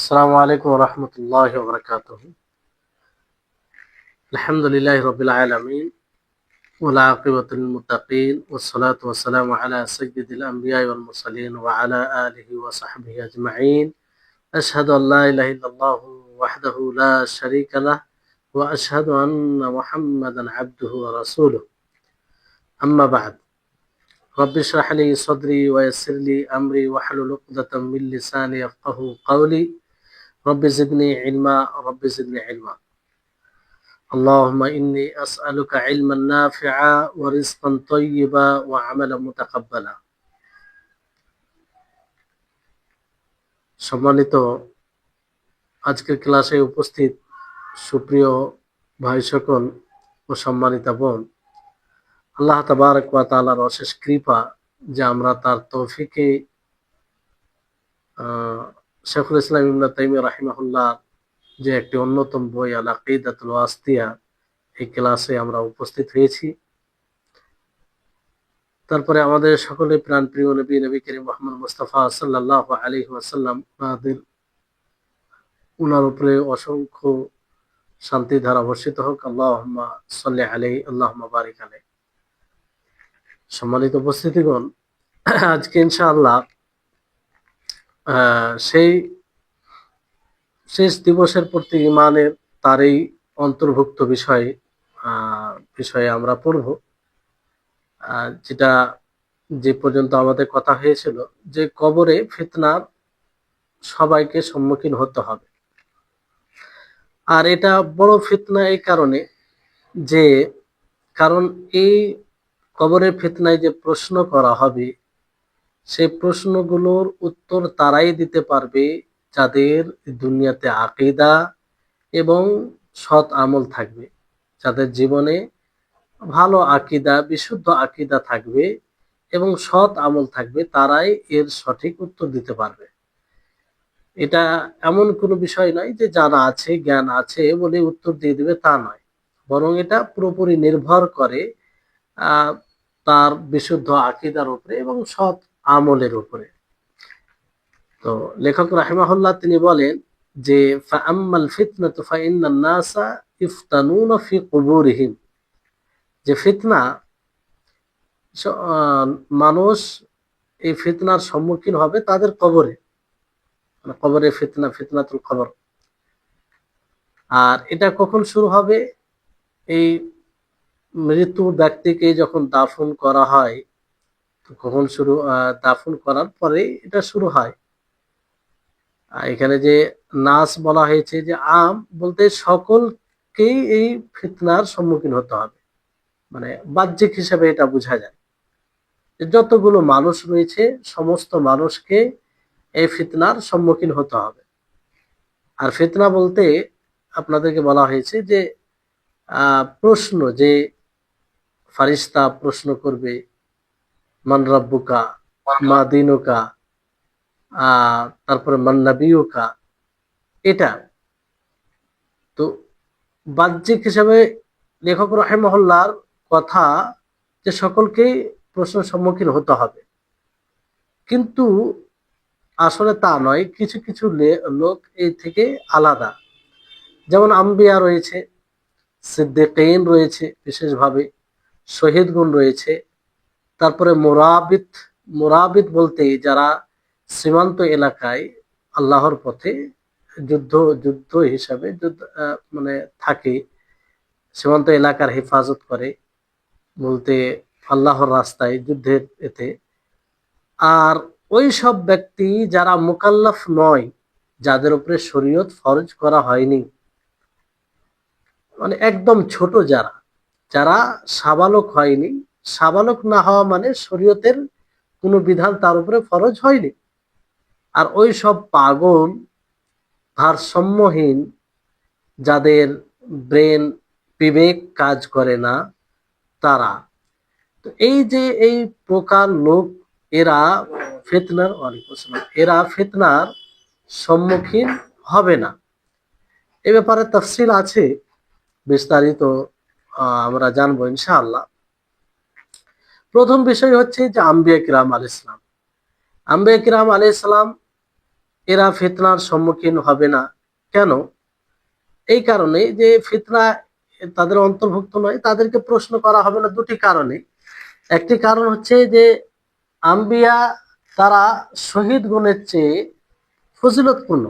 আসসালামু আলাইকুম ওয়া রাহমাতুল্লাহি ওয়া বারাকাতুহু। আলহামদুলিল্লাহি রাব্বিল আলামিন ওয়াল আকিবাতুল লিল মুত্তাকিন ওয়াস সালাতু ওয়াস সালামু আলা সাইয়্যিদিল আমবিয়াই ওয়াল মুরসালিন ওয়া আলা আলিহি ওয়া সাহবিহি আজমাইন। আশহাদু আল্লা ইলাহা ইল্লাল্লাহু ওয়াহদাহু লা শারীকা লাহু ওয়া আশহাদু আন্না মুহাম্মাদান আবদুহু ওয়া রাসূলুহু। আম্মা বা'দ। রাব্বি ইশরাহ লি সাদরি ওয়া ইয়াসসির লি আমরি ওয়াহলুল উকদাতাম মিন লিসানি ইয়াফকাহু কাওলি। রাব্বি জিদনি ইলমা রাব্বি জিদনি ইলমা। اللهم إني أسألك علما نافعا ورزقا طيبا وعملا متقبلا। সম্মানিত আজকের ক্লাসে উপস্থিত সুপ্রিয় ভাই সকল ও সম্মানিতা বোন, আল্লাহ তাবারক ওয়া তাআলার অশেষ কৃপা যে আমরা তার তৌফিকে শেখুল ইসলাম ইবনে তাইমিয়া রাহিমাহুল্লাহ যে একটি অন্যতম বই আল আকিদাতুল ওয়াসিতিয়া, এই ক্লাসে আমরা উপস্থিত হয়েছি। তারপরে আমাদের সকলে প্রাণ প্রিয় নবী করিম মুহাম্মদ মুস্তাফা সাল্লাল্লাহু আলাইহি ওয়াসাল্লাম উনার উপরে অসংখ্য শান্তি ধারা বর্ষিত হোক। আল্লাহুম্মা সাল্লি আলাইহি আল্লাহুম্মা বারিক আলাইহি। সম্মানিত উপস্থিতিগণ, আজকে ইনশাআল্লাহ সেই শেষ দিবসের প্রতি ঈমানের তারই অন্তর্ভুক্ত বিষয়ে আমরা পড়ব, যেটা যে পর্যন্ত আমাদের কথা হয়েছিল যে কবরে ফিতনার সবাইকে সম্মুখীন হতে হবে। আর এটা বড় ফিতনা এই কারণে যে কারণ এই কবরের ফিতনায় যে প্রশ্ন করা হবে, সেই প্রশ্নগুলোর উত্তর তারাই দিতে পারবে যাদের দুনিয়াতে আকীদা এবং সৎ আমল থাকবে, যাদের জীবনে ভালো আকীদা, বিশুদ্ধ আকীদা থাকবে এবং সৎ আমল থাকবে, তারাই এর সঠিক উত্তর দিতে পারবে। এটা এমন কোনো বিষয় নয় যে জানা আছে, জ্ঞান আছে বলে উত্তর দিয়ে দিবে, তা নয়। বরং এটা পুরোপুরি নির্ভর করে তার বিশুদ্ধ আকীদার উপরে এবং সৎ আমলের উপরে। তো লেখক রাহিমাহুল্লাহ তিনি বলেন যে ফাআম্মাল ফিতনাতু ফাইন্নান নাসা ইফতানুনা ফি কুবুরিহিম, যে ফিতনা, মানুষ এই ফিতনার সম্মুখীন হবে তাদের কবরে, মানে কবরে ফিতনা, ফিতনাতুল কবর। আর এটা কখন শুরু হবে? এই মৃত্যু ব্যক্তিকে যখন দাফন করা হয়, কখন শুরু? দাফন করার পরে এটা শুরু হয়। এখানে যে নাস বলা হয়েছে, যে আম বলতে সকলকেই এই ফিতনার সম্মুখীন হতে হবে, মানে বাহ্যিক হিসাবে এটা বোঝা যায় যতগুলো মানুষ রয়েছে সমস্ত মানুষকে এই ফিতনার সম্মুখীন হতে হবে। আর ফিতনা বলতে আপনাদেরকে বলা হয়েছে যে প্রশ্ন, যে ফারিস্তা প্রশ্ন করবে মান রাব্বুকা মা দীনুকা, তারপরে মান নাবিয়ুকা, এটা তো বাহ্যিক হিসাবে লেখক রাহিমাহুল্লাহর কথা যে সকলকেই প্রশ্নের সম্মুখীন হতে হবে, কিন্তু আসলে তা নয়। কিছু কিছু লোক এই থেকে আলাদা, যেমন আম্বিয়া রয়েছে, সিদ্দিকীন রয়েছে, বিশেষভাবে শহীদগুণ রয়েছে, তারপরে মোরাবিত বলতে যারা সীমান্ত এলাকায় আল্লাহর পথে যুদ্ধ হিসাবে মানে থাকে, সীমান্ত এলাকার হেফাজত করে, বলতে আল্লাহর রাস্তায় যুদ্ধের এতে। আর ওই সব ব্যক্তি যারা মুকাল্লাফ নয়, যাদের উপরে শরীয়ত ফরজ করা হয়নি, মানে একদম ছোট, যারা যারা সাবালক হয়নি, সাবালক না হওয়া মানে শরীয়তের কোনো বিধান তার উপরে ফরজ হয়নি। আর ওই সব পাগল, ভারসাম্যহীন, যাদের ব্রেন, বিবেক কাজ করে না, তারা তো এই যে এই প্রকার লোক, এরা ফিতনার সম্মুখীন হবে না। এ ব্যাপারে তাফসীল আছে, বিস্তারিত আমরা জানবো ইনশাআল্লাহ। প্রথম বিষয় হচ্ছে যে আম্বিয়া কিরাম আলাইহিস সালাম এরা ফিতনার সম্মুখীন হবে না। কেন? এই কারণে যে ফিতনা তাদের অন্তর্ভুক্ত নয়, তাদেরকে প্রশ্ন করা হবে না দুটি কারণে। একটি কারণ হচ্ছে যে আম্বিয়া তারা শহীদ গণের চেয়ে ফজিলতপূর্ণ,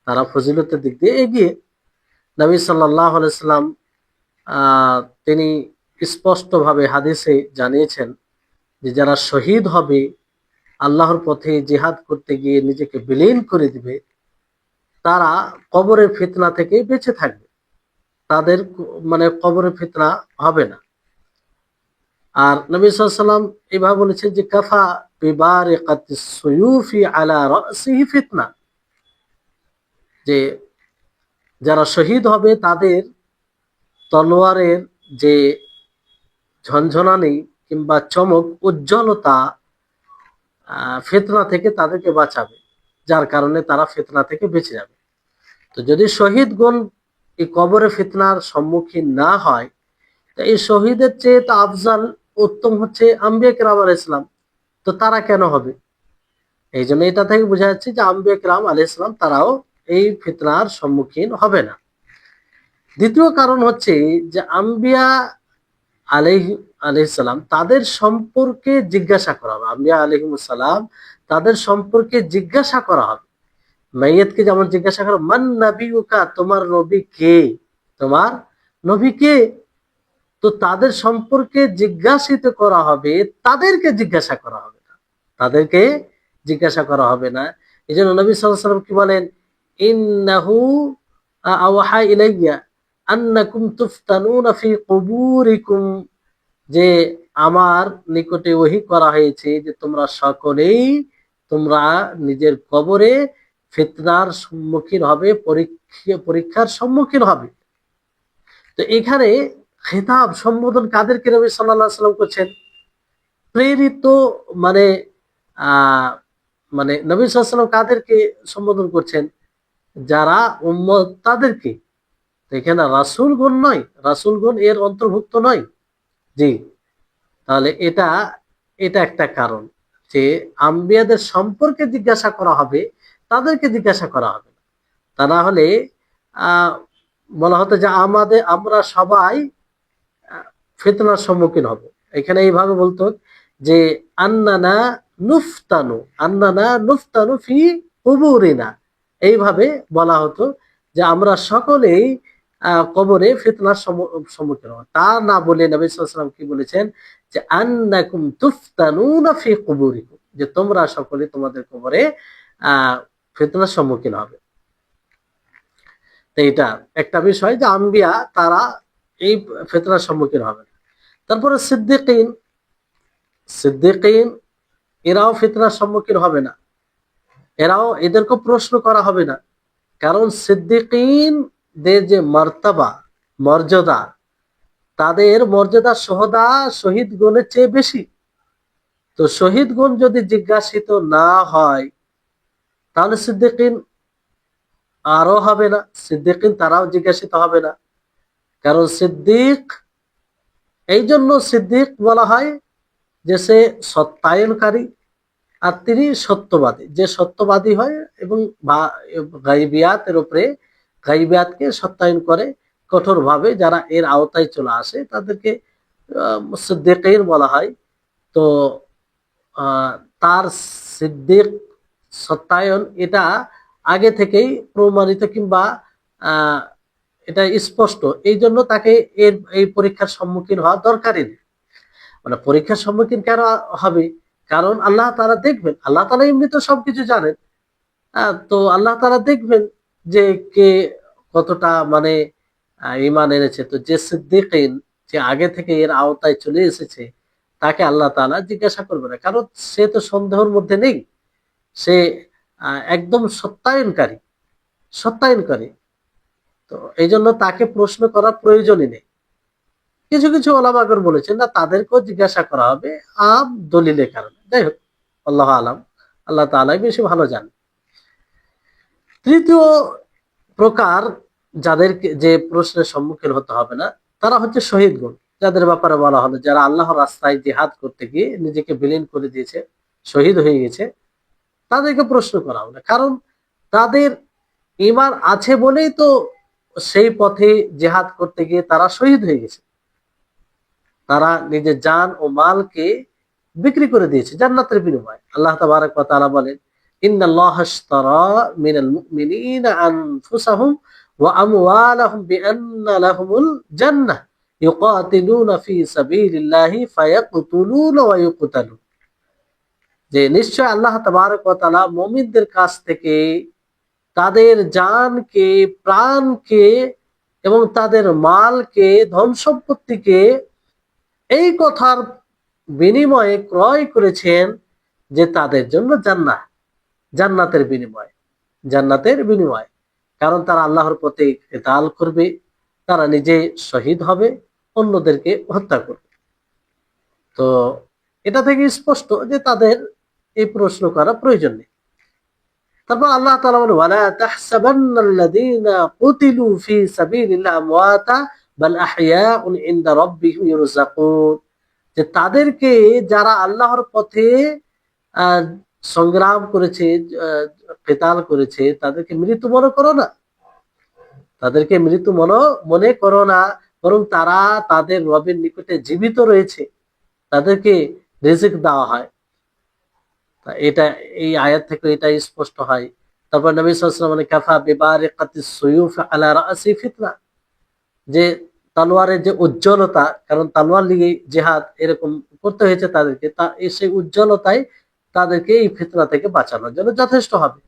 তারা ফজিলতের দিক দিয়ে এগিয়ে। নবী সাল্লাল্লাহু আলাইহি সাল্লাম তিনি স্পষ্টভাবে হাদিসে জানিয়েছেন যে যারা শহীদ হবে, আল্লাহর পথে জিহাদ করতে গিয়ে নিজেকে বিলীন করে দিবে, তারা কবরের ফিতনা থেকে বেঁচে থাকবে, তাদের মানে কবরের ফিতনা হবে না। আর নবী সাল্লাল্লাহু আলাইহি সাল্লাম এভাবে বলেছেন যে কাফা বিবারিকাতিস সুয়ুফি আলা রাসিহি ফিতনা, যে যারা শহীদ হবে তাদের তলোয়ারের যে ঝনঝনানি কিংবা চমক, উজ্জ্বলতা ফিতনা থেকে তাদেরকে বাঁচাবে, যার কারণে তারা ফিতনা থেকে বেঁচে যাবে। তো যদি শহীদগণ এই কবরে ফিতনার সম্মুখীন না হয়, তো এই শহীদের চেয়ে তো আফজাল উত্তম হচ্ছে আম্বিয়া কিরাম আলাইহিস সালাম, তো তারা কেন হবে? এই জন্য এটা থেকে বোঝা যাচ্ছে যে আম্বিয়া কিরাম আলাইহিস সালাম তারাও এই ফিতনার সম্মুখীন হবে না। দ্বিতীয় কারণ হচ্ছে যে আম্বিয়া আলাইহিস সালাম তাদের সম্পর্কে জিজ্ঞাসা করা হবে, আম্বিয়া আলাইহিস সালাম তাদের সম্পর্কে জিজ্ঞাসা করা হবে। মাইয়াতকে যেমন জিজ্ঞাসা করা, মান নাবিউকা, তোমার নবী কে, তোমার নবী কে? তো তাদের সম্পর্কে জিজ্ঞাসিত করা হবে, তাদেরকে জিজ্ঞাসা করা হবে না, তাদেরকে জিজ্ঞাসা করা হবে না। এই জন্য নবী সাল্লাল্লাহু আলাইহি ওয়াসাল্লাম কি বলেন, ইন্নাহু আওহা ইলাইয়া আন্নাকুম তুফতানুনা ফি কুবুরিকুম, যে আমার নিকটে ওহী করা হয়েছে যে তোমরা সকলেই তোমরা নিজের কবরে ফিতনার সম্মুখীন হবে, পরীক্ষার সম্মুখীন হবে। তো এখানে খেতাব সম্বোধন কাদেরকে নবী সাল্লাল্লাহু আলাইহি সাল্লাম করছেন? প্রেরিত মানে আহ মানে নবী সাল্লাল্লাহু আলাইহি সাল্লাম কাদেরকে সম্বোধন করছেন? যারা উম্মত তাদেরকে। তো এখানে রাসূলগণ নয়, রাসূলগণ এর অন্তর্ভুক্ত নয়। জি, তাহলে এটা এটা একটা কারণ যে আম্বিয়াদের সম্পর্কে জিজ্ঞাসা করা হবে, তাদেরকে জিজ্ঞাসা করা হবে না। তা না হলে আহ বলা হতো যে আমরা সবাই ফিতনার সম্মুখীন হব। এখানে এইভাবে বলতো যে আন্নানা আন্নানা নুফতানু ফি কুবুরিনা, এইভাবে বলা হতো যে আমরা সকলেই কবরে ফিতনার সম্মুখীন হব। তা না বলে নবী সাল্লাল্লাহু আলাইহি ওয়াসাল্লাম কি বলেছেন যে আন্নাকুম তুফতানুনা ফি কুবুরিকুম, যে তোমরা সকলে তোমাদের কবরে ফিতনার সম্মুখীন হবে। তো এটা একটা বিষয় যে আম্বিয়া তারা এই ফিতনার সম্মুখীন হবে না। তারপরে সিদ্দিকিন এরাও ফিতনার সম্মুখীন হবে না, এদেরকে প্রশ্ন করা হবে না। কারণ সিদ্দিকিনদের যে মার্তাবা, মর্যাদা, তাদের মর্যাদা শহীদ গণের চেয়ে বেশি। তো শহীদ গণ যদি জিজ্ঞাসিত না হয়, তাহলে সিদ্দিকিন আরো হবে না, সিদ্দিকিন তারাও জিজ্ঞাসিত হবে না। কারণ এই জন্য সিদ্দিক বলা হয় যে সে সত্যায়নকারী, আর তিনি সত্যবাদী, যে সত্যবাদী হয় এবং গাইবিয়াতের উপরে গাইবিয়াতকে সত্যায়ন করে কঠোরভাবে, যারা এর আওতায় চলে আসে তাদেরকে সিদ্দিকীন বলা হয়। তো তার সিদ্দিক সত্যায়ন এটা আগে থেকেই প্রমাণিত, কিংবা এটা স্পষ্ট। এই জন্য তাকে এই পরীক্ষার সম্মুখীন হওয়া দরকারই নেই। মানে পরীক্ষার সম্মুখীন কেন হবে? কারণ আল্লাহ তাআলা দেখবেন, আল্লাহ তাআলা এমনি তো সবকিছু জানেন। তো আল্লাহ তাআলা দেখবেন যে কে কতটা মানে ঈমান এনেছে। তো যে সিদ্দিকিন, যে আগে থেকে এর আওতায় চলে এসেছে, তাকে আল্লাহ তাআলা জিজ্ঞাসা করবে না, কারণ সে তো সন্দেহের মধ্যে নেই, সে একদম সত্যায়নকারী। তো এই জন্য তাকে প্রশ্ন করার প্রয়োজনই নেই। কিছু কিছু ওলামাগণ বলেছেন না, তাদেরকেও জিজ্ঞাসা করা হবে দলিলের কারণে। যাই হোক, আল্লাহ আলাম, আল্লাহ তাআলাই বেশি ভালো জানেন। তৃতীয় প্রকার যাদেরকে যে প্রশ্নের সম্মুখীন হতে হবে না, তারা হচ্ছে শহীদগণ, যাদের ব্যাপারে বলা হলো যারা আল্লাহর রাস্তায় জিহাদ করতে গিয়ে নিজেকে বিলীন করে দিয়েছে, শহীদ হয়ে গেছে, তাদেরকে প্রশ্ন করা হবে না, কারণ তাদের ঈমান আছে বলেই তো সেই পথে জিহাদ করতে গিয়ে তারা শহীদ হয়ে গেছে। তারা নিজের জান ও মালকে বিক্রি করে দিয়েছে জান্নাতের বিনিময়ে। আল্লাহ তাবারক ওয়া তাআলা বলেন, ইন্নাল্লাহা আশতারা মিনাল মুমিনিনা আনফুসাহুম ওয়া আমওয়ালাহুম বিআন্না লাহুমুল জান্নাহ ইউকাতিলুনা ফি সাবিলিল্লাহি ফায়াকতুলুনা ওয়া ইউকতালুন। যে নিশ্চয় আল্লাহ তাবারক ওয়া তাআলা মুমিনদের কাছ থেকে তাদের জানকে, প্রাণকে এবং তাদের মালকে, ধন সম্পত্তিকে এই কথার বিনিময়ে ক্রয় করেছেন যে তাদের জন্য জান্নাতের বিনিময়, জান্নাতের বিনিময়। কারণ তারা আল্লাহর পথে কিতাল করবে, তারা নিজে শহীদ হবে, অন্যদেরকে হত্যা করবে। তো এটা থেকে স্পষ্ট যে তাদের এই প্রশ্ন করা প্রয়োজন নেই। তারপর আল্লাহ তাআলা বলেন, ওয়ালা তাহসাবান্নাল্লাযীনা কুতিলু ফি সাবিলিল্লাহি আমওয়াতা বাল আহইয়াউন ইনদা রাব্বিহিম ইউরযাকুন। যে তাদেরকে যারা আল্লাহর পথে আহ, সংগ্রাম করেছে, কিতাল করেছে, তাদেরকে মৃত মনে করো না, তাদেরকে মৃত মনে করো না, বরং তারা তাদের রবের নিকটে জীবিত রয়েছে, তাদেরকে রিজিক দেওয়া হয়। এটা এই আয়াত থেকে এটা স্পষ্ট হয়। তারপর নবী সাল্লাল্লাহু আলাইহি ওয়াসাল্লাম বলেন, কাফা বিবারিকাতিস সুয়ুফ আলা রাসি ফিতনা। যে তালোয়ারের যে উজ্জ্বলতা, কারণ তালোয়ার নিয়ে জিহাদ এরকম করতে হয়েছে তাদেরকে, সেই উজ্জ্বলতায় তাদেরকে এই ফিতনা থেকে বাঁচানোর জন্য যথেষ্ট হবে।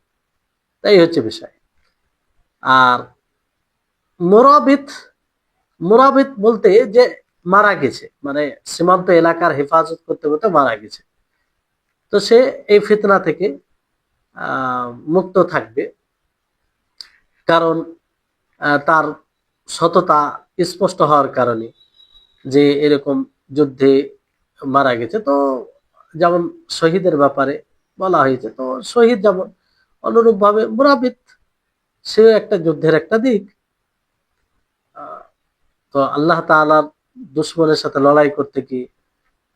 তাই হচ্ছে বিষয়। আর মুরাবিত, মুরাবিত বলতে যে মারা গেছে, মানে সীমান্ত এলাকার হেফাজত করতে করতে মারা গেছে, তো সে এই ফিতনা থেকে মুক্ত থাকবে, কারণ তার সততা স্পষ্ট হওয়ার কারণে, যে এরকম যুদ্ধে মারা গেছে। তো যেমন শহীদের ব্যাপারে বলা হয়েছে, তো শহীদ যেমন, অনুরূপ ভাবে মুরাবিত সে একটা যুদ্ধের একটা দিক। তো আল্লাহ তাআলার দুশমনের সাথে লড়াই করতে গিয়ে,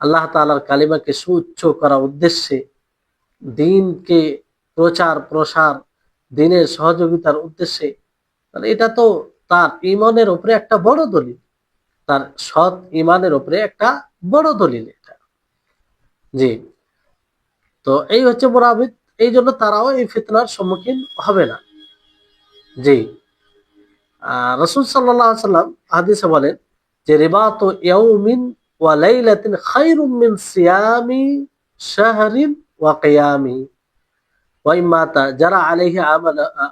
আল্লাহ তাআলার কালিমাকে সুউচ্চ করার উদ্দেশ্যে, দিনকে প্রচার প্রসার, দিনের সহযোগিতার উদ্দেশ্যে, তাহলে এটা তো তার ঈমানের উপরে একটা বড় দলিল, তার সৎ ঈমানের উপরে একটা বড় দলিল এটা। জি, তো এই হচ্ছে মুরাবিত। এই জন্য তারাও এই ফিতনার সম্মুখীন হবে না। জি, রাসূল সাল্লাল্লাহু আলাইহি ওয়াসাল্লাম হাদিসে বলেন যে রিবাতু ইয়াউমিন ওয়া লাইলাতিন খায়রুম মিন সিয়ামি শাহরিন ওয়া কিয়ামি ওয়া ইম্মাতা জারা আলাইহি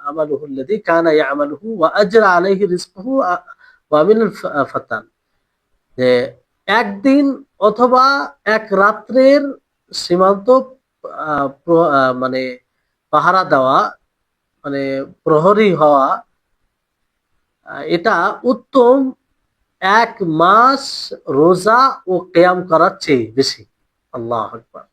আমালুহু আল্লাযী কানা ইয়ামালুহু ওয়া আজরা আলাইহি রিজকুহু ওয়া মিন ফাতান। যে একদিন অথবা এক রাত্রের সীমান্ত মানে পাহারা দেওয়া, মানে প্রহরী হওয়া, এটা উত্তম এক মাস রোজা ও কিয়াম করার চেয়ে বেশি। আল্লাহু আকবার।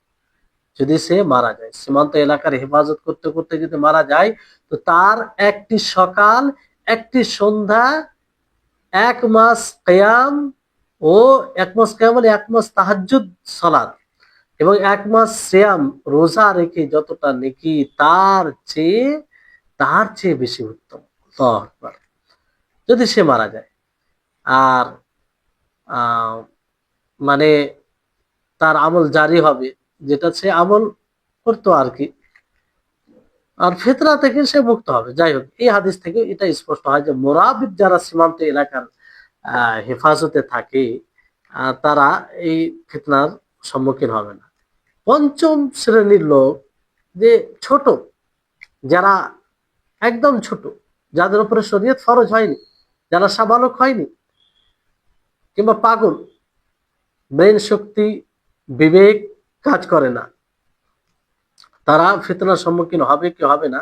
যদি সে মারা যায়, সীমান্ত এলাকার হেফাজত করতে করতে যদি মারা যায়, তো তার একটি সকাল, একটি সন্ধ্যা, এক মাস কিয়াম ও এক মাস কিয়াম মানে এক মাস তাহাজ্জুদ সালাত এবং এক মাস সিয়াম রোজা রেখে যতটা নেকি, তার চেয়ে বেশি উত্তম। আল্লাহু আকবার। যদি সে মারা যায়, আর মানে তার আমল জারি হবে, যেটা সে আমল করতো আর কি, আর ফিতরা থেকে সে মুক্ত হবে। যাই হোক, এই হাদিস থেকে এটা স্পষ্ট হয় যে মুরাবিদ যারা সীমান্ত এলাকার হেফাজতে থাকে, তারা এই ফিতনার সম্মুখীন হবে না। পঞ্চম শ্রেণীর লোক, যে ছোট, যারা একদম ছোট, যাদের উপরে শরীয়ত ফরজ হয়নি, যারা সাবালক হয়নি কিংবা পাগল, ব্রেন শক্তি, বিবেক কাজ করে না, তারা ফিতনার সম্মুখীন হবে কি হবে না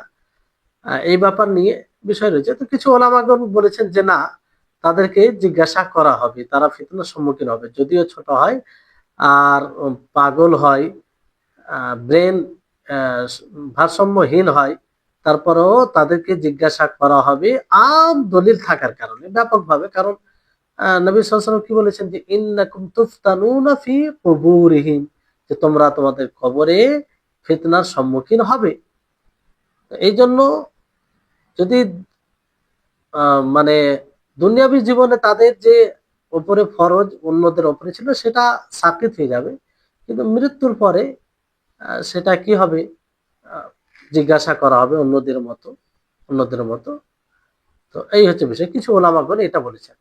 এই ব্যাপার নিয়ে বিষয় রয়েছে। তো কিছু ওলামাগণ বলেছেন যে না, তাদেরকে জিজ্ঞাসা করা হবে, তারা ফিতনার সম্মুখীন হবে, যদিও ছোট হয় আর পাগল হয়, ব্রেন ভারসাম্যহীন হয়, তারপরেও তাদেরকে জিজ্ঞাসা করা হবে আম দলিল থাকার কারণে, ব্যাপকভাবে। কারণ নবী সাল্লাল্লাহু আলাইহি ওয়াসাল্লাম কি বলেছেন যে ইন্নাকুম তুফতানুনা ফি কুবুরিহিম, যে তোমরা তোমাদের কবরে ফিতনার সম্মুখীন হবে। এই জন্য যদি মানে দুনিয়াবী জীবনে তাদের যে উপরে ফরজ অন্যদের উপরে ছিল সেটা সাকিত হয়ে যাবে, কিন্তু মৃত্যুর পরে সেটা কি হবে, আহ, জিজ্ঞাসা করা হবে অন্যদের মতো। তো এই হচ্ছে বিষয়, কিছু ওলামাগণ এটা বলেছেন।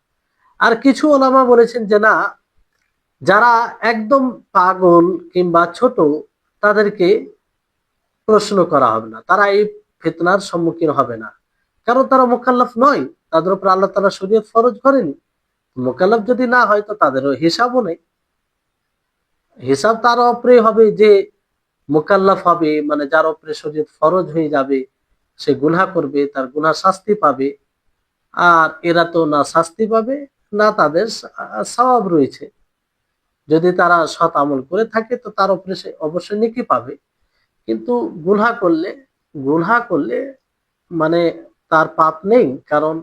আর কিছু ওলামা বলেছেন যে না, যারা একদম পাগল কিংবা ছোট তাদেরকে প্রশ্ন করা হবে না, তারা এই ফিতনার সম্মুখীন হবে না, কারণ তারা মুকাল্লাফ নয়, তাদের উপর আল্লাহ তাআলা শরীয়ত ফরজ করেনি। মুকাল্লাফ যদি না হয় তো তাদেরও হিসাবও নেই, হিসাব তার উপরে হবে যে মুকাল্লাফ হবে, মানে যার উপরে শরীয়ত ফরজ হয়ে যাবে সে গুনাহ করবে, তার গুনাহ শাস্তি পাবে। আর এরা তো না শাস্তি পাবে, না তাদের সওয়াব রয়েছে। যদি তারা সৎ আমল করে থাকে তো তার উপরে সে অবশ্যই নেকি পাবে, কিন্তু গুনাহ করলে মানে তার পাপ নেই, কারণ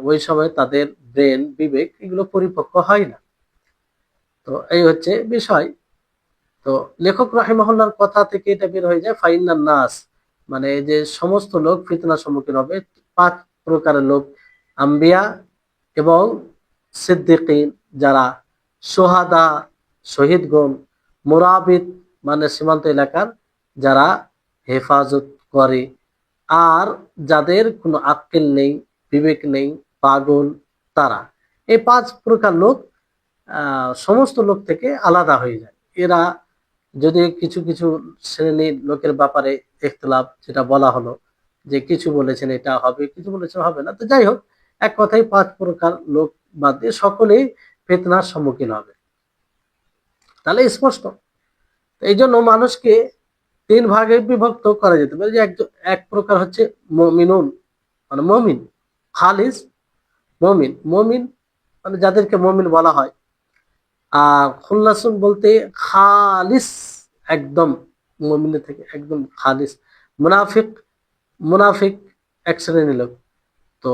ওই সময় তাদের ব্রেন বিবেক এগুলো পরিপক্ক হয় না। তো এই হচ্ছে বিষয়। তো লেখক রাহিমাহুল্লাহর কথা থেকে এটা বের হয়ে যায় ফাইনান নাস, মানে এই যে সমস্ত লোক ফিতনার সম্মুখীন হবে, পাঁচ প্রকারের লোক: আম্বিয়া এবং সিদ্দিকিন যারা সোহাদা শহীদগণ, মুরাবিত মানে সীমান্ত এলাকার যারা হেফাজত করে, আর যাদের কোনো আক্কেল নেই, বিবেক নেই, পাগল, তারা। এই পাঁচ প্রকার লোক সমস্ত লোক থেকে আলাদা হয়ে যায়। এরা যদি কিছু কিছু শ্রেণীর লোকের ব্যাপারে ইখতিলাফ যেটা বলা হলো, যে কিছু বলেছেন এটা হবে, কিছু বলেছেন হবে না, তো যাই হোক, এক কথায় পাঁচ প্রকার লোক বাদ দিয়ে সকলেই ফিতনার সম্মুখীন হবে। তাহলে স্পষ্ট। এই জন্য মানুষকে তিন ভাগে বিভক্ত করা যেতে পারে, যে এক প্রকার হচ্ছে মুমিনুন মানে মুমিন, খালিস মুমিন, মুমিন মানে যাদেরকে মুমিন বলা হয়। আর খুল্লাসুন বলতে খালিস, একদম মুমিনের থেকে একদম খালিস। মুনাফিক, মুনাফিক এক শ্রেণীর লোক। তো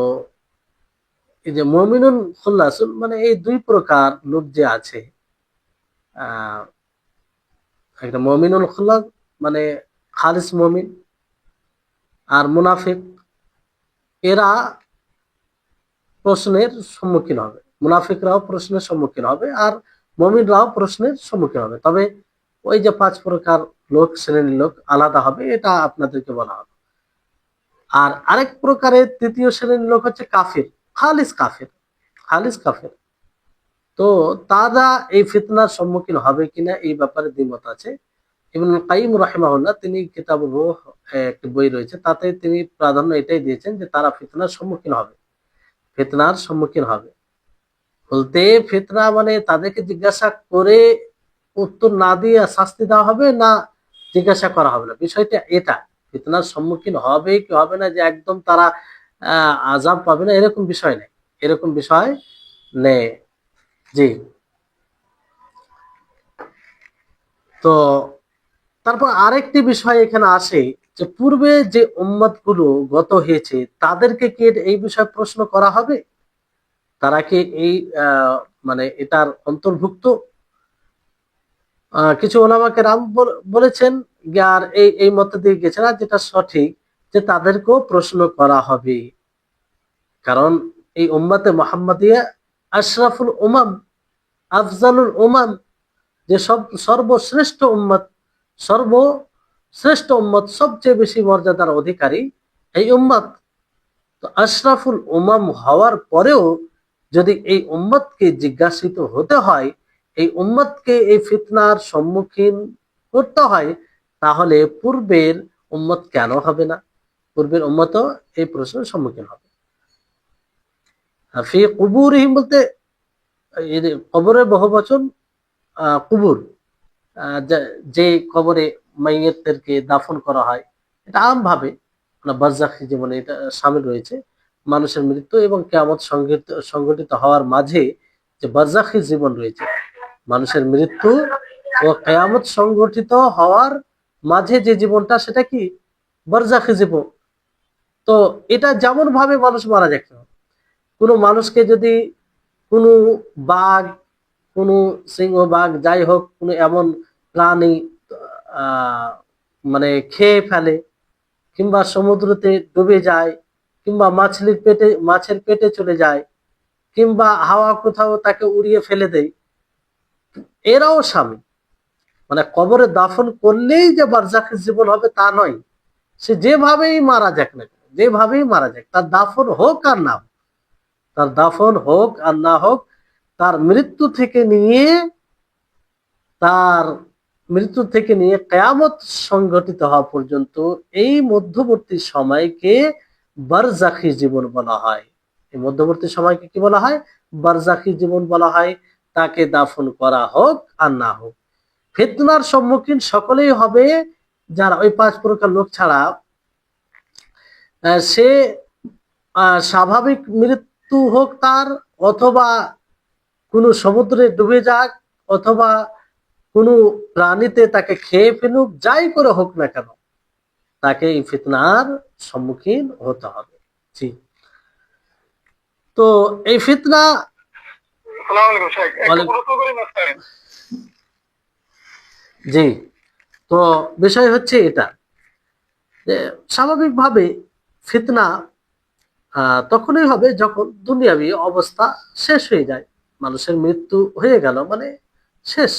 এই যে মুমিনুন খুল্লাসুন মানে এই দুই প্রকার লোক যে আছে, আহ একটা মুমিনুল খুল্লাস মানে খালিস মুমিন, আর মুনাফিক, এরা প্রশ্নের সম্মুখীন হবে। মুনাফিকরাও প্রশ্নের সম্মুখীন হবে, আর মুমিনরাও প্রশ্নের সম্মুখীন হবে। তবে ওই যে পাঁচ প্রকার লোক, শ্রেণীর লোক আলাদা হবে, এটা আপনাদেরকে বলা হবে। আর আরেক প্রকারের তৃতীয় শ্রেণীর লোক হচ্ছে কাফির, খালিস কাফির, খালিস কাফির। তো তারা এই ফিতনার সম্মুখীন হবে কিনা এই ব্যাপারে দ্বিমত আছে। ইবনুল কাইয়িম রাহিমাহুল্লাহ তিনি কিতাবুর রূহ একটি বই রয়েছে, তাতে তিনি প্রাধান্য এটাই দিয়েছেন যে তারা ফিতনার সম্মুখীন হবে, ফিতনার সম্মুখীন হবে। বলতে ফিতনা মানে তাদেরকে জিজ্ঞাসা করে উত্তর না দিয়ে শাস্তি দেওয়া হবে, না জিজ্ঞাসা করা হবে না, বিষয়টা এটা। ফিতনার সম্মুখীন হবে কি হবে না যে একদম তারা আযাব পাবে না, এরকম বিষয় নেই, এরকম বিষয় নেই। জি। তো তারপর আরেকটি বিষয় এখানে আসে, যে পূর্বে যে উম্মত গুলো গত হয়েছে তাদেরকে কি এই বিষয়ে প্রশ্ন করা হবে? তারা কি এই মানে এটার অন্তর্ভুক্ত? কিছু ওলামা কেরাম বলেছেন, আর এই এই মত দিয়ে গেছে না, যেটা সঠিক যে তাদেরকেও প্রশ্ন করা হবে, কারণ এই উম্মতে মুহাম্মাদিয়া আশরাফুল উমাম, আফজালুল উমাম, যে সর্বশ্রেষ্ঠ উম্মত, সর্বশ্রেষ্ঠ উম্মত, সবচেয়ে বেশি মর্যাদার অধিকারী এই উম্মত। তো আশরাফুল উমাম হওয়ার পরেও যদি এই উম্মতকে জিজ্ঞাসিত হতে হয়, এই উম্মতকে এই ফিতনার সম্মুখীন করতে হয়, তাহলে পূর্বের উম্মত কেন হবে না? পূর্বের উম্মতও এই প্রশ্নের সম্মুখীন হবে। ফি কুবুরিহিম বলতে এই যে কবরের বহুবচন, কুবুর, যে কবরে মাইয়িতদেরকে দাফন করা হয়, এটা আম ভাবে বারজাখী জীবনে এটা শামিল রয়েছে। মানুষের মৃত্যু এবং কিয়ামত সংঘটিত হওয়ার মাঝে যে বারজাখী জীবন রয়েছে, মানুষের মৃত্যু ও কিয়ামত সংঘটিত হওয়ার মাঝে যে জীবনটা, সেটা কি বারজাখী জীবন। তো এটা যেমন ভাবে মানুষ মারা যাচ্ছে, কোনো মানুষকে যদি কোনো বাঘ, কোনো সিংহ, বাঘ যাই হোক, কোনো এমন প্রাণী আহ মানে কিংবা সমুদ্রতে ডুবে যায়, কিংবা মাছের পেটে চলে যায়, কিংবা হাওয়া কোথাও তাকে উড়িয়ে ফেলে দেয়, এরাও স্বামী। মানে কবরে দাফন করলেই যে বারজাখের জীবন হবে তা নয়। সে যেভাবেই মারা যাক না কেন, যেভাবেই মারা যাক, তার দাফন হোক আর না হোক, তার দাফন হোক আর না হোক, তার মৃত্যু থেকে নিয়ে তার মৃত্যু থেকে নিয়ে কিয়ামত সংঘটিত হওয়া পর্যন্ত এই মধ্যবর্তী সময়কে বারজাখী জীবন বলা হয়। এই মধ্যবর্তী সময়কে কি বলা হয়? বারজাখী জীবন বলা হয়। তাকে দাফন করা হোক আর না হোক, ফিতনার সম্মুখীন সকলেই হবে। যারা ওই 5 প্রকার লোক ছাড়া সে স্বাভাবিক মৃত্যু হোক তার, অথবা কোনো সমুদ্রে ডুবে যাক, অথবা কোনো প্রাণীতে তাকে খেয়ে ফেলুক, যাই করে হোক না কেন, তাকে এই ফিতনার সম্মুখীন হতে হবে। জি, তো এই ফিতনা, জি, তো বিষয় হচ্ছে এটা যে স্বাভাবিকভাবে ফিতনা তখনই হবে যখন দুনিয়াবী অবস্থা শেষ হয়ে যায়, মানুষের মৃত্যু হয়ে গেল মানে শেষ,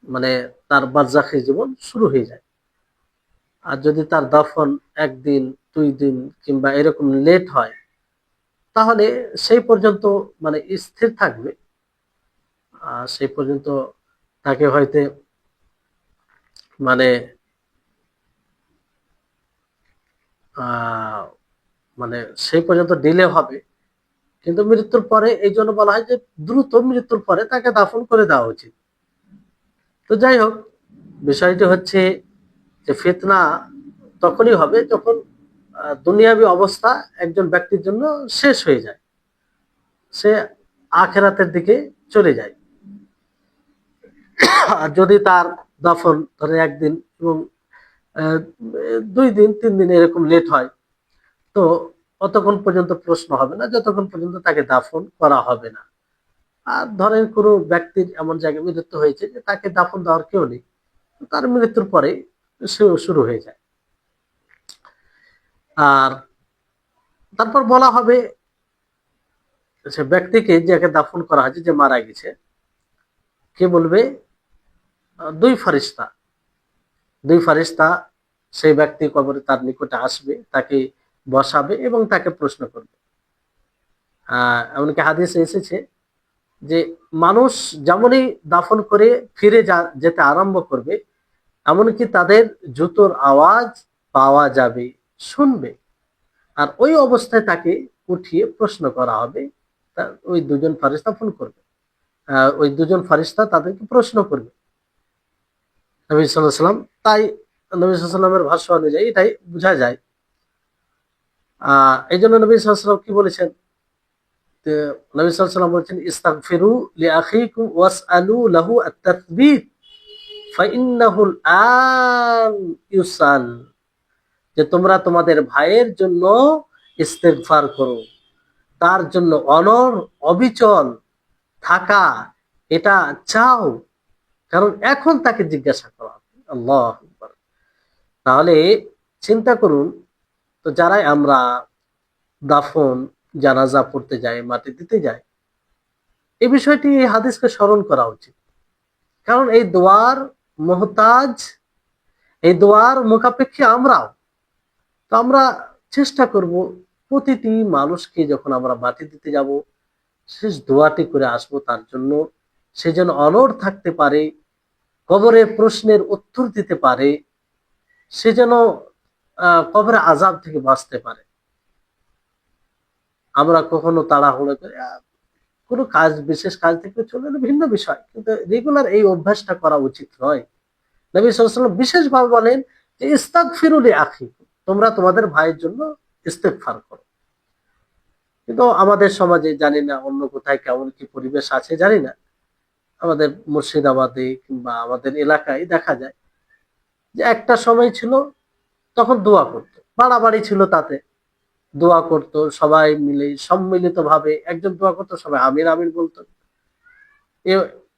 মানে তার বারজাখী জীবন শুরু হয়ে যায়। আর যদি তার দাফন 1 দিন 2 দিন কিংবা এরকম লেট হয়, তাহলে সেই পর্যন্ত মানে স্থির থাকবে। সেই পর্যন্ত তাকে হয়তো মানে আহ মানে সেই পর্যন্ত ডিলে হবে, কিন্তু মৃত্যুর পরে এই জন্য বলা হয় যে দ্রুত মৃত্যুর পরে তাকে দাফন করে দেওয়া উচিত। তো যাই হোক, বিষয়টি হচ্ছে যে ফিতনা তখনই হবে যখন দুনিয়াবী অবস্থা একজন ব্যক্তির জন্য শেষ হয়ে যায়, সে আখেরাতের দিকে চলে যায়। আর যদি তার দাফন ধরে 1 দিন এবং 2 দিন 3 দিন এরকম লেট হয়, তো অতক্ষণ পর্যন্ত প্রশ্ন হবে না যতক্ষণ পর্যন্ত তাকে দাফন করা হবে না। আর ধরেন কোনো ব্যক্তির এমন জায়গায় মৃত্যু হয়েছে যে তাকে দাফন দেওয়ার কেউ নেই, তার মৃত্যুর পরে সেও শুরু হয়ে যায়। আর তারপর বলা হবে সে ব্যক্তিকে যাকে দাফন করা হয়েছে, যে মারা গেছে, কে বলবে? 2 ফারিস্তা, 2 ফারিস্তা সেই ব্যক্তি কবরে তার নিকটে আসবে, তাকে বসাবে এবং তাকে প্রশ্ন করবে। এমনকি হাদিসে এসেছে যে মানুষ যেমনই দাফন করে ফিরে যেতে আরম্ভ করবে, এমনকি তাদের জুতোর আওয়াজ পাওয়া যাবে, শুনবে। আর ওই অবস্থায় তাকে উঠিয়ে প্রশ্ন করা হবে। ওই 2 জন ফারিস্তা ফোন করবে, ওই 2 জন ফারিস্তা তাদেরকে প্রশ্ন করবে। নবী সাল্লাল্লাহু আলাইহি ওয়াসাল্লাম, তাই নবী সাল্লাল্লাহু আলাইহি ওয়াসাল্লামের ভাষ্য অনুযায়ী এটাই বোঝা যায়। এই জন্য নবী সাল্লাল্লাহু আলাইহি ওয়াসাল্লাম কি বলেছেন? নবী সাল্লাল্লাহু আলাইহি ওয়াসাল্লাম বলেছেন, ইস্তাগফিরু লিআখিকুম ওয়াসআলু লাহু আত-তাসবীত ফাইন্নাহুল আন ইউসাল, যে তোমরা তোমাদের ভাইয়ের জন্য ইস্তেগফার করো, তার জন্য অবিচল থাকা এটা চাও, কারণ এখন তাকে জিজ্ঞাসা করা হবে। আল্লাহু আকবার। তাহলে চিন্তা করুন, তো যারাই আমরা দাফন জানাজা পড়তে যাই, মাটি দিতে যাই, এই বিষয়টি এই হাদিসকে স্মরণ করা উচিত। কারণ এই দোয়ার মুহতাজ, এই দোয়ার মুখাপেক্ষী আমরাও। তো আমরা চেষ্টা করব প্রতিটি মানুষকে যখন আমরা মাটি দিতে যাব, শেষ দোয়াটি করে আসবো তার জন্য, সে যেন অনড় থাকতে পারে, কবরের প্রশ্নের উত্তর দিতে পারে, সে যেন কবরের আযাব থেকে বাঁচতে পারে। আমরা কখনো তাড়াহুড়ো করে কোনো কাজ, বিশেষ কাজ থেকে চলে এলে ভিন্ন বিষয়, কিন্তু রেগুলার এই অভ্যাসটা করা উচিত নয়। নবী সাল্লাল্লাহু আলাইহি ওয়াসাল্লাম বিশেষভাবে বলেন যে ইস্তাগফিরু লিআখিকুম, তোমরা তোমাদের ভাইয়ের জন্য ইস্তেগফার করো। কিন্তু আমাদের সমাজে জানি না অন্য কোথায় কেমন কি পরিবেশ আছে জানি না, আমাদের মুর্শিদাবাদে কিংবা আমাদের এলাকায় দেখা যায় যে একটা সময় ছিল তখন দোয়া করতো, বাড়াবাড়ি ছিল তাতে, দোয়া করতো সবাই মিলে সম্মিলিত ভাবে, একজন দোয়া করতো সবাই আমিন আমিন বলতো,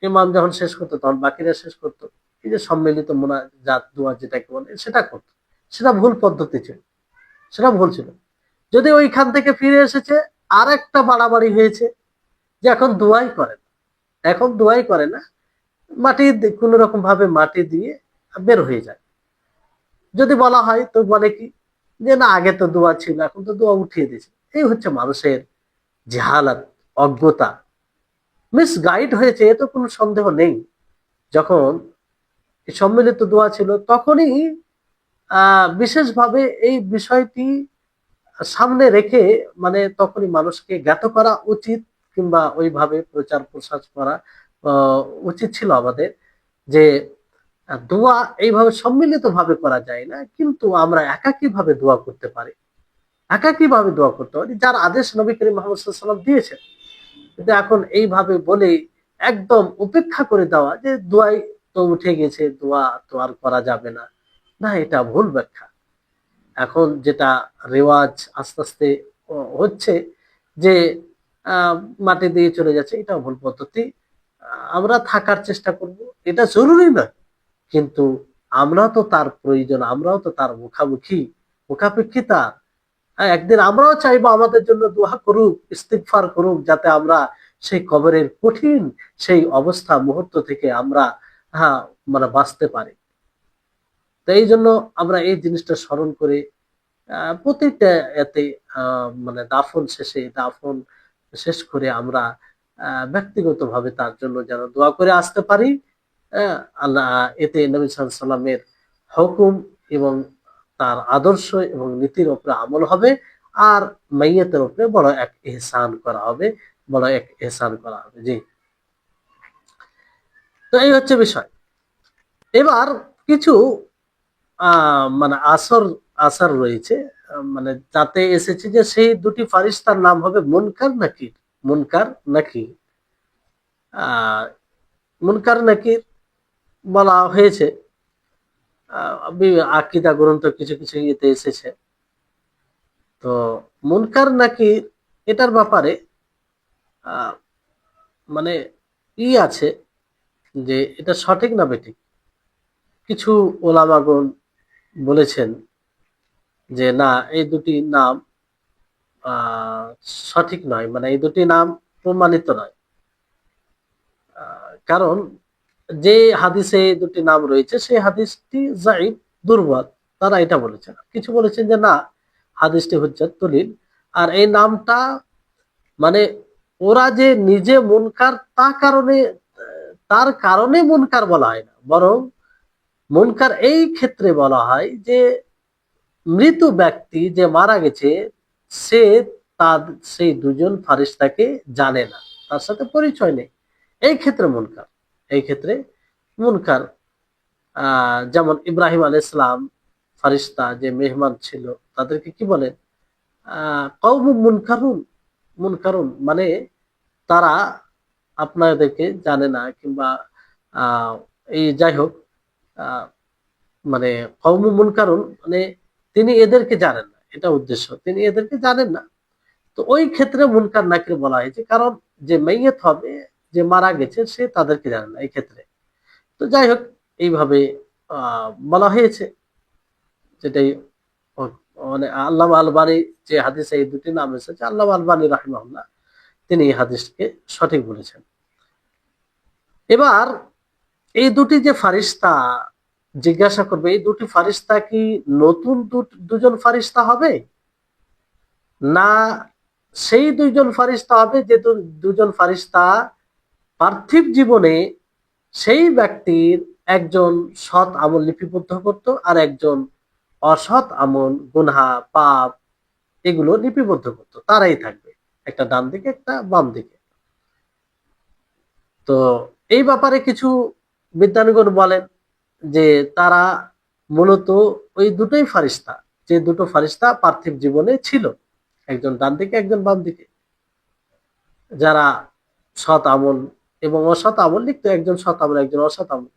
ইমাম যখন শেষ করতো তখন বাকিরা শেষ করতো। এই যে সম্মিলিত মোনাজাত দোয়া যেটাকে বলে সেটা করতো। সেটা ভুল পদ্ধতি ছিল, সেটা ভুল ছিল। যদি ওইখান থেকে ফিরে এসেছে, আর একটা বাড়াবাড়ি হয়েছে যে এখন দোয়াই করে না, এখন দোয়াই করে না, মাটি কোন রকম ভাবে মাটি দিয়ে বের হয়ে যায়। যদি বলা হয় তো বলে কি যে না, আগে তো দোয়া ছিল, এখন তো দোয়া উঠিয়ে দিয়েছে। এই হচ্ছে মানুষের জাহালাত, অজ্ঞতা, মিসগাইড হয়েছে, এ তো কোনো সন্দেহ নেই। যখন এই সম্মিলিত দোয়া ছিল তখনই বিশেষভাবে এই বিষয়টি সামনে রেখে, মানে তখনই মানুষকে জ্ঞাত করা উচিত, কিংবা ওইভাবে প্রচার প্রসার করা উচিত ছিল আমাদের, যে দোয়া এইভাবে সম্মিলিত ভাবে করা যায় না, কিন্তু আমরা একাকী ভাবে দোয়া করতে পারি, একাকী ভাবে দোয়া করতে পারি, যার আদেশ নবী করিম মুহাম্মদ সাল্লাল্লাহু আলাইহি ওয়াসাল্লাম দিয়েছেন। কিন্তু এখন এইভাবে বলে একদম উপেক্ষা করে দেওয়া যে দোয়াই তো উঠে গেছে, দোয়া তো আর করা যাবে না, না, এটা ভুল ব্যাখ্যা। এখন যেটা রেওয়াজ আস্তে আস্তে হচ্ছে যে আহ, মাটি দিয়ে চলে যাচ্ছে, এটা ভুল পদ্ধতি। আমরা থাকার চেষ্টা করব, এটা জরুরি নয়, কিন্তু আমরা তো তার প্রয়োজন, আমরাও তো তার মুখামুখি, মুখাপেক্ষী তার। একদিন আমরাও চাইবো আমাদের জন্য দোয়া করুক, ইস্তিগফার করুক, যাতে আমরা সেই কবরের কঠিন সেই অবস্থা মুহূর্ত থেকে আমরা হ্যাঁ মানে বাঁচতে পারি। তো এই জন্য আমরা এই জিনিসটা স্মরণ করে প্রতিটা এতে মানে দাফন শেষে, দাফন শেষ করে আমরা ব্যক্তিগতভাবে তার জন্য যেন দোয়া করে আসতে পারি। আল্লাহ, এতে নবী সাল্লাল্লাহু আলাইহি সাল্লামের হুকুম এবং তার আদর্শ এবং নীতির উপরে আমল হবে, আর মাইয়াতের উপরে বড় এক ইহসান করা হবে, বড় এক ইহসান করা হবে। জি, তো এই হচ্ছে বিষয়। এবার কিছু মানে আসর আসার রয়েছে, মানে তাতে এসেছে যে সেই দুটি ফারিস্তার নাম হবে মুনকার নাকির। মুনকার নাকির, আহ মুনকার নাকির বলা হয়েছে আকীদা গ্রন্থ কিছু কিছু ইয়েতে এসেছে। তো মুনকার নাকির এটার ব্যাপারে আহ মানে আছে যে এটা সঠিক না বেঠিক। কিছু ওলামাগণ বলেছেন যে না, এই দুটি নাম আহ সঠিক নয়, মানে এই দুটি নাম প্রমাণিত নয়। কারণ যে হাদিসে এই দুটি নাম রয়েছে সেই হাদিসটি যায়ীফ, দুর্বল, তারা এটা বলেছেন। কিছু বলেছেন যে না, হাদিসটি হুজ্জাত দলিল। আর এই নামটা মানে ওরা যে নিজে মুনকার তা কারণে, তার কারণে মুনকার বলা হয় না, বরং মুনকার এই ক্ষেত্রে বলা হয় যে মৃত ব্যক্তি যে মারা গেছে, সে তার সেই দুজন ফারিস্তাকে জানে না, তার সাথে পরিচয় নেই, এই ক্ষেত্রে মুনকার। এই ক্ষেত্রে মুনকার যেমন ইব্রাহিম আলাইহিস সালাম ফারিস্তা যে মেহমান ছিল, তাদেরকে কি বলেন? কওমুম মুনকারুন। মুনকারুন মানে তারা আপনাদেরকে জানে না, কিংবা আহ এই যাই হোক, আহ মানে কওমুম মুনকারুন মানে তিনি এদেরকে জানেন না, এটা উদ্দেশ্য, তিনি এদেরকে জানেন না। তো ওই ক্ষেত্রে মুনকার নাকির বলা হয়েছে, কারণ যে মাইয়াত হবে, যে মারা গেছে, সে তাদেরকে জানে না এই ক্ষেত্রে। তো যাই হোক, এইভাবে বলা হয়েছে, যেটাই মানে আল্লামা আলবানী যে হাদিসে এই দুটি নাম এসেছে, আল্লামা আলবানী রাহিমাহুল্লাহ তিনি এই হাদিসকে সঠিক বলেছেন। এবার এই দুটি যে ফারিস্তা জিজ্ঞাসা করবে, এই দুটি ফারিস্তা কি নতুন দুজন ফারিস্তা হবে, না সেই দুইজন ফারিস্তা হবে যে দুজন ফারিস্তা পার্থিব জীবনে সেই ব্যক্তির একজন সৎ আমল লিপিবদ্ধ করত, আর একজন অসৎ আমল, গুনহা, পাপ, এগুলো লিপিবদ্ধ করত, তারাই থাকবে, একটা ডান দিকে একটা বাম দিকে। তো এই ব্যাপারে কিছু বিজ্ঞানীগণ বলেন যে তারা মূলত ওই দুটোই ফারিস্তা, যে দুটো ফারিস্তা পার্থিব জীবনে ছিল, একজন ডান দিকে একজন বাম দিকে, যারা সৎ আমল এবং অসৎ আমল লিখতো, একজন সৎ আমল একজন অসৎ আমল।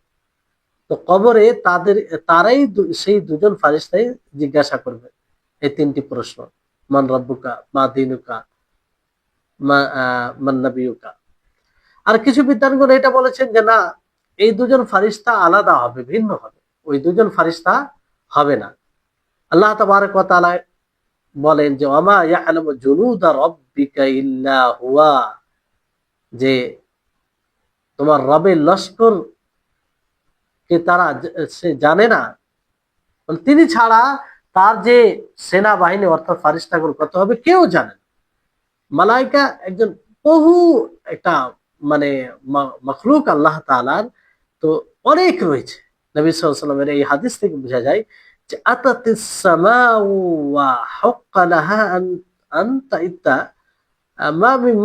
তো কবরে তারাই সেই দুজন ফারিস্তাই জিজ্ঞাসা করবে এই তিনটি প্রশ্ন: মান রব্বুকা, মা দিনুকা, মান নাবিয়ুকা। আর কিছু বিদ্বানগণ এটা বলেছেন যে না, এই দুজন ফারিস্তা আলাদা হবে, ভিন্ন হবে, ওই দুজন ফারিস্তা হবে না। আল্লাহ তাবারক ওয়া তাআলা বলেন যে ওয়ামা ইয়ালামু জুনুদা রাব্বিকা ইল্লা হুয়া, যে তোমার রবের লস্কর কে তারা সে জানে না, তিনি ছাড়া তার যে সেনাবাহিনী অর্থাৎ ফারিস্তাগণ কত হবে কেউ জানে না। মালাইকা একজন বহু একটা মানে মখলুক আল্লাহ তাআলার, তো অনেক রয়েছে। নবী সাল্লাল্লাহু আলাইহি ওয়াসাল্লামের এই হাদিস থেকে বোঝা যায় যে আতাতিস সামাউ ওয়া হাক্কা লাহা আন তাইতা মা মিন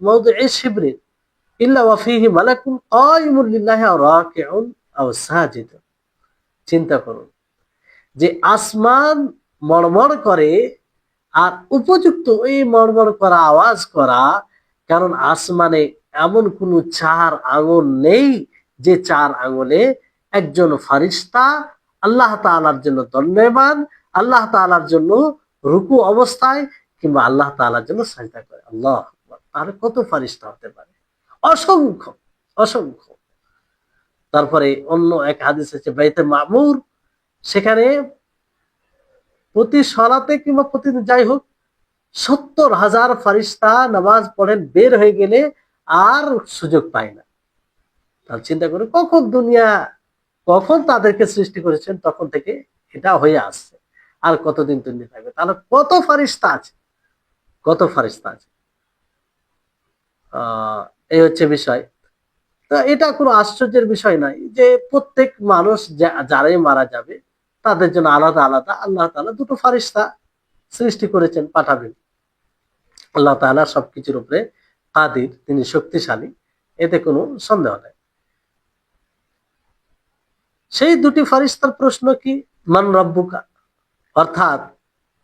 মাওদি'i শিবরিন ইল্লা ওয়া ফীহি মালাকুন কায়িমুন লিল্লাহি আও রাকিউন আও সাজিদ। চিন্তা করুন যে আসমান মড়মড় করে, আর উপযুক্ত ওই মড়মড় করা আওয়াজ করা, কারণ আসমানে এমন কোন চার আঙুল নেই যে চার আঙুলে একজন ফারিস্তা আল্লাহ তাআলার জন্য ধন্যবান, আল্লাহ তাআলার জন্য রুকু অবস্থায় কিংবা আল্লাহ তাআলার জন্য সাজদা করে। আল্লাহ আকবার, তাহলে কত ফারিস্তা হতে পারে? অসংখ্য, অসংখ্য। তারপরে অন্য এক হাদিস আছে বাইতে মামুর, সেখানে প্রতি সালাতে কিংবা প্রতিদিন যাই হোক 70,000 ফারিস্তা নামাজ পড়েন, বের হয়ে গেলে আর সুযোগ পায় না। তাহলে চিন্তা করে কখন দুনিয়া, কখন তাদেরকে সৃষ্টি করেছেন তখন থেকে এটা হয়ে আসছে, আর কতদিন দুনিয়া থাকবে। তাহলে কত ফারিস্তা আছে, কত ফারিস্তা আছে। এই হচ্ছে বিষয়। তো এটা কোনো আশ্চর্যের বিষয় নাই যে প্রত্যেক মানুষ যারাই মারা যাবে তাদের জন্য আলাদা আলাদা আল্লাহ তাআলা দুটো ফারিস্তা সৃষ্টি করেছেন, পাঠাবেন। আল্লাহ তাআলা সবকিছুর উপরে কাদির, তিনি শক্তিশালী, এতে কোনো সন্দেহ নেই। সেই দুটি ফারিস্তার প্রশ্ন কি? মান রব্বুকা, অর্থাৎ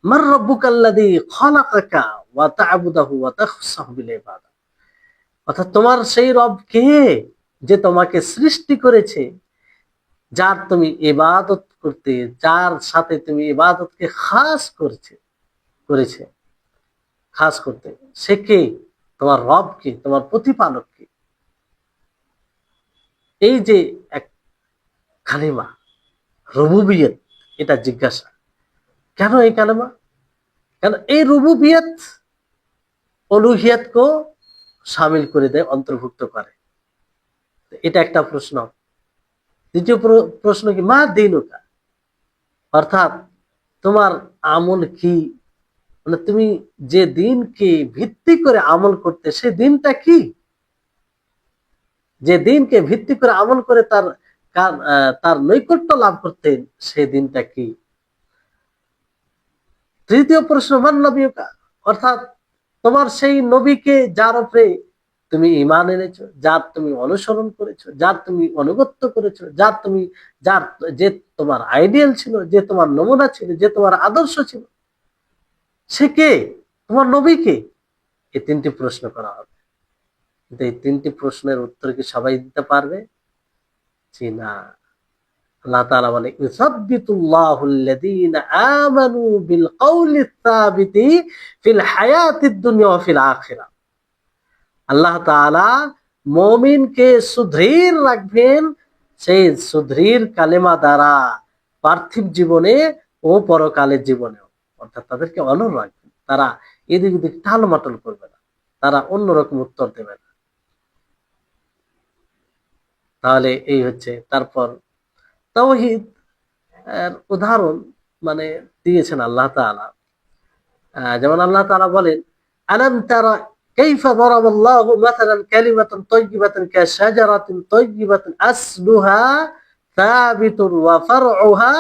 মান রব্বুকাল্লাযী খালাকাকা ওয়া তা'বুদাহু ওয়া তাখসাহু বিল ইবাদা, অর্থাৎ তোমার সেই রব কে যে তোমাকে সৃষ্টি করেছে, যার তুমি ইবাদত করতে, যার সাথে তুমি ইবাদতকে খাস করেছে খাস করতে, সে কে? তোমার রব কে? তোমার প্রতিপালক কে? এই যে এক কালিমা রুবুবিয়ত, এটা জিজ্ঞাসা কেন এই কালিমা? কেন এই রুবুবিয়ত উলুহিয়তকে শামিল করে দেয়, অন্তর্ভুক্ত করে। এটা একটা প্রশ্ন। দ্বিতীয় প্রশ্ন কি? মা দীনুকা, অর্থাৎ তোমার আমল কি, মানে তুমি যে দিনকে ভিত্তি করে আমল করতে, সে দিনটা কি? যে দিনকে ভিত্তি করে আমল করে তার নৈকট্য লাভ করতেন, সে দিনটা কি? তৃতীয় প্রশ্ন মান নবীকা, অর্থাৎ তোমার সেই নবীকে যার উপরে তুমি ঈমান এনেছো, যার তুমি অনুসরণ করেছো, যার তুমি অনুগত্য করেছো, যার যে তোমার আইডিয়াল ছিল, যে তোমার নমুনা ছিল, যে তোমার আদর্শ ছিল, সে কে? তোমার নবী কে? এই তিনটি প্রশ্ন করা হবে। কিন্তু এই তিনটি প্রশ্নের উত্তর কি সবাই দিতে পারবে? জি না। আল্লাহ তাআলা বলে ইউসাব্বিতুল্লাহুল্লাযীনা আমানু বিল কওলিস সাবিতি ফিল হায়াতিদ দুনিয়া ওয়া ফিল আখিরাহ। আল্লাহ তাআলা মুমিনকে সুদৃঢ় রাখবেন সেই সুদৃঢ় কালেমা দ্বারা, পার্থিব জীবনে ও পরকালের জীবনেও। অর্থাৎ তাদেরকে অনড় রাখবেন, তারা এদিক ওদিক টালমাটল করবে না, তারা অন্যরকম উত্তর দেবে না। তাহলে এই হচ্ছে। তারপর তাওহীদ এর উদাহরণ মানে দিয়েছেন আল্লাহ তাআলা। যেমন আল্লাহ তাআলা বলেন আলাম তারা কাইফা দারাবাল্লাহু মাসালান কালিমাতান তাইয়্যিবাতান কাশাজারাতিন তাইয়্যিবাতিন আসলুহা সাবিতুন ওয়া ফারউহা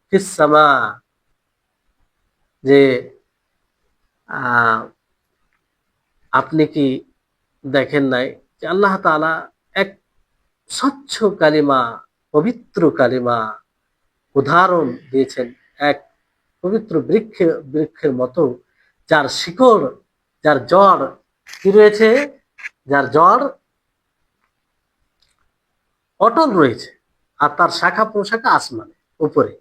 ফিস সামা, যে আপনি কি দেখেন নাই যে আল্লাহ তাআলা এক স্বচ্ছ কালিমা, পবিত্র কালিমা উদাহরণ দিয়েছেন, এক পবিত্র বৃক্ষের মতো, যার শিকড়, যার জড় কি রয়েছে, যার জড় অটল রয়েছে, আর তার শাখা প্রশাখা আসমানে উপরে।